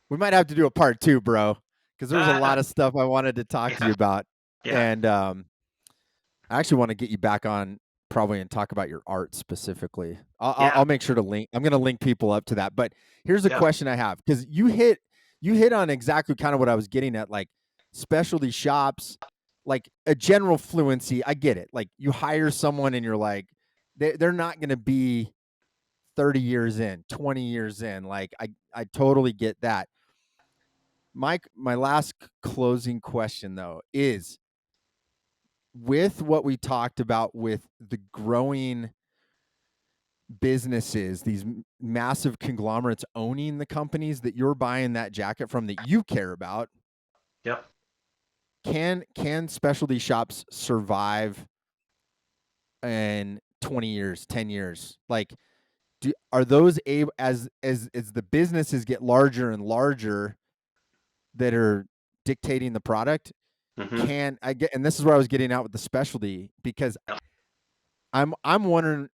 we might have to do a part two, bro, because there's a lot of stuff I wanted to talk to Yeah. you about, Yeah. and I actually want to get you back on probably and talk about your art specifically. Yeah. I'll make sure to link. I'm going to link people up to that. But here's a Yeah. question I have, because you hit on exactly kind of what I was getting at, like specialty shops, like a general fluency. I get it. Like you hire someone and you're like, they're not going to be 30 years in, 20 years in. Like I totally get that. My last closing question though is, with what we talked about with the growing businesses, these massive conglomerates owning the companies that you're buying that jacket from that you care about, Yep. can specialty shops survive in 20 years, 10 years? Like, are those able, as the businesses get larger and larger that are dictating the product, Mm-hmm. can I get, and this is where I was getting out with the specialty, because I'm wondering,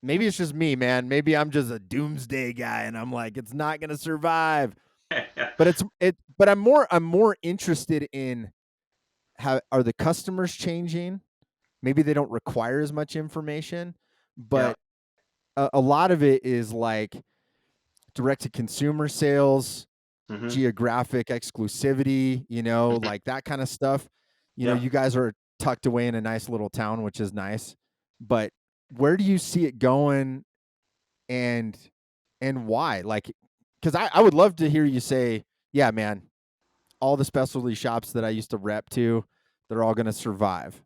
maybe it's just me, man. Maybe I'm just a doomsday guy and I'm like, it's not going to survive. Yep. But but I'm more interested in, how are the customers changing? Maybe they don't require as much information, but Yep. a lot of it is like direct to consumer sales, Mm-hmm. geographic exclusivity, Mm-hmm. like that kind of stuff. Yep. You guys are tucked away in a nice little town, which is nice. But where do you see it going, and why? Like, because I would love to hear you say, yeah, man, all the specialty shops that I used to rep to, they're all going to survive.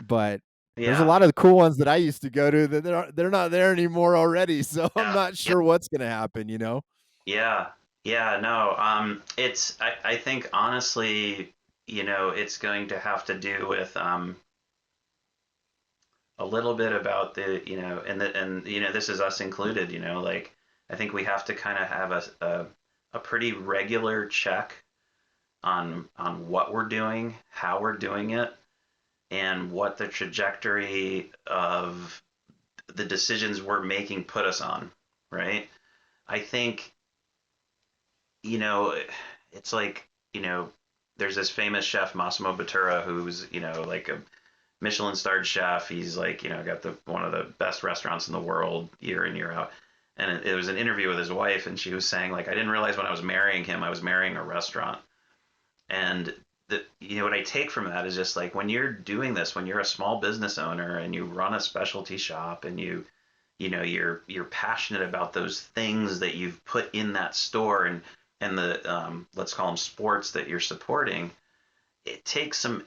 But there's a Yeah. lot of the cool ones that I used to go to that they're not there anymore already. So I'm Yeah. not Yeah. sure what's going to happen, Yeah. Yeah. No. I think honestly, you know, it's going to have to do with a little bit about the, you know, and you know, this is us included, you know, like I think we have to kind of have a pretty regular check on what we're doing, how we're doing it, and what the trajectory of the decisions we're making put us on, right? I think, you know, it's like, you know, there's this famous chef Massimo Bottura who's, you know, like a Michelin starred chef. He's like, you know, got the one of the best restaurants in the world year in year out. And it was an interview with his wife, and she was saying like, I didn't realize when I was marrying him, I was marrying a restaurant. And the, you know, what I take from that is just like when you're doing this, when you're a small business owner and you run a specialty shop and you know, you're passionate about those things that you've put in that store and the let's call them sports that you're supporting. It takes some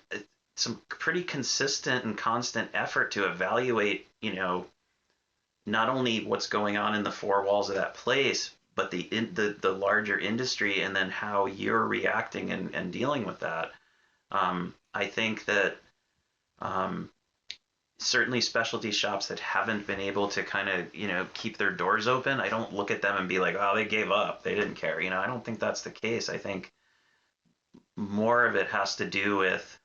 pretty consistent and constant effort to evaluate, you know, not only what's going on in the four walls of that place, but the larger industry, and then how you're reacting and dealing with that. I think that um, certainly specialty shops that haven't been able to kind of, you know, keep their doors open, I don't look at them and be like, oh, they gave up, they didn't care. You know, I don't think that's the case. I think more of it has to do with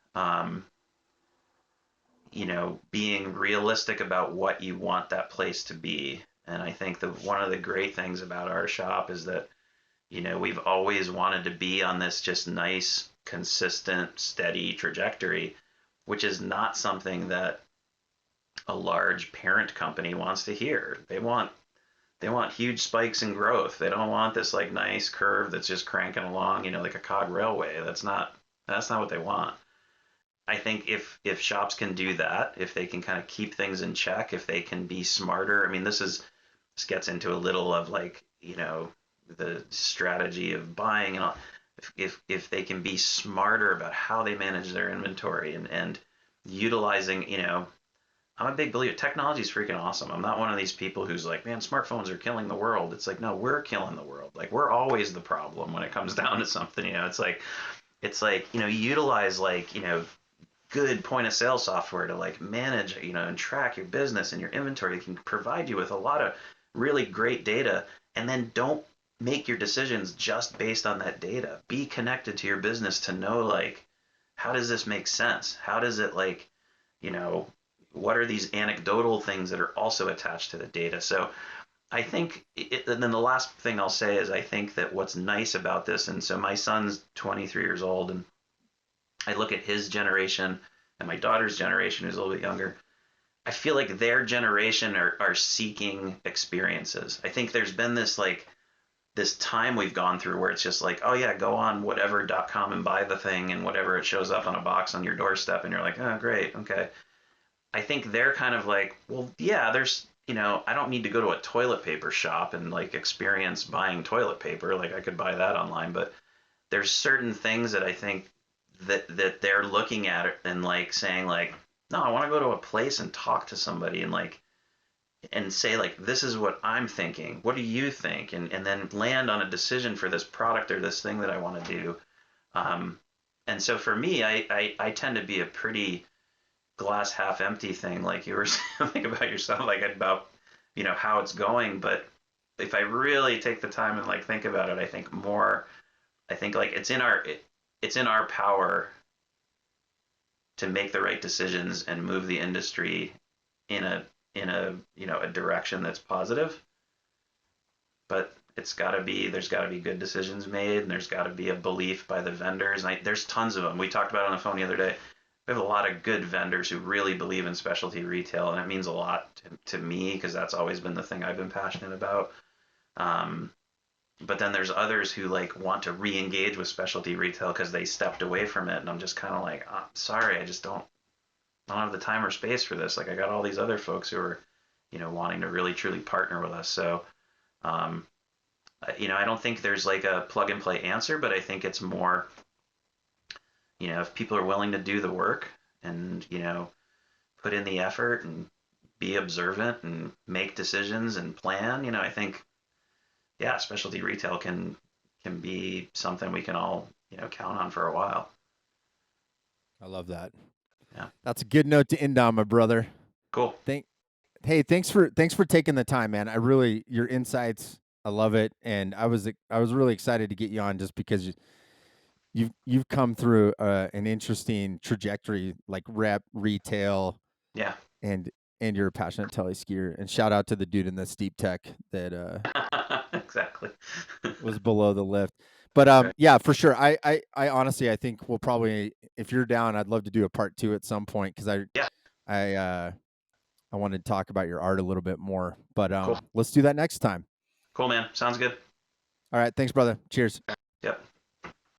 you know, being realistic about what you want that place to be. And I think that one of the great things about our shop is that, you know, we've always wanted to be on this just nice, consistent, steady trajectory, which is not something that a large parent company wants to hear. They want huge spikes in growth. They don't want this like nice curve that's just cranking along, you know, like a cog railway. That's not what they want. I think if shops can do that, if they can kind of keep things in check, if they can be smarter. I mean, this is gets into a little of like, the strategy of buying and all. If they can be smarter about how they manage their inventory and utilizing, I'm a big believer. Technology is freaking awesome. I'm not one of these people who's like, man, smartphones are killing the world. It's like, no, we're killing the world. Like, we're always the problem when it comes down to something. It's like, utilize like, good point of sale software to like manage, and track your business and your inventory. It can provide you with a lot of really great data, and then don't make your decisions just based on that data. Be connected to your business to know like, how does this make sense? How does it like, you know, what are these anecdotal things that are also attached to the data? So I think, and then the last thing I'll say is I think that what's nice about this, and so my son's 23 years old, and I look at his generation and my daughter's generation, who's a little bit younger. I feel like their generation are seeking experiences. I think there's been this like this time we've gone through where it's just like, oh yeah, go on whatever.com and buy the thing and whatever, it shows up on a box on your doorstep and you're like, oh great, okay. I think they're kind of like, well, yeah, there's, I don't need to go to a toilet paper shop and like experience buying toilet paper. Like I could buy that online, but there's certain things that I think that they're looking at it and like saying like, no, I want to go to a place and talk to somebody and like and say like, this is what I'm thinking. What do you think? And then land on a decision for this product or this thing that I want to do. Um, and so for me, I tend to be a pretty glass half empty thing. Like you were saying about yourself, like about, how it's going. But if I really take the time and like think about it, I think like it's in our power to make the right decisions and move the industry in a direction that's positive. But there's got to be good decisions made, and there's got to be a belief by the vendors. And there's tons of them. We talked about it on the phone the other day. We have a lot of good vendors who really believe in specialty retail, and it means a lot to me because that's always been the thing I've been passionate about. Um, but then there's others who like want to re-engage with specialty retail because they stepped away from it, and I'm just kind of like, oh, sorry, I don't have the time or space for this. Like I got all these other folks who are, wanting to really truly partner with us. So, um, I don't think there's like a plug and play answer, but I think it's more, if people are willing to do the work and, put in the effort and be observant and make decisions and plan, I think, yeah, specialty retail can be something we can all, count on for a while. I love that. Yeah. That's a good note to end on, my brother. Cool. Hey, thanks for taking the time, man. I really your insights, I love it, and I was really excited to get you on just because you've come through an interesting trajectory, like rep, retail, Yeah. and you're a passionate tele skier. And shout out to the dude in the steep tech that Exactly. was below the lift. But Right. yeah, for sure. I honestly I think we'll probably, if you're down, I'd love to do a part two at some point because Yeah. I I wanted to talk about your art a little bit more. But Cool. let's do that next time. Cool, man. Sounds good. All right, thanks, brother. Cheers. Yep.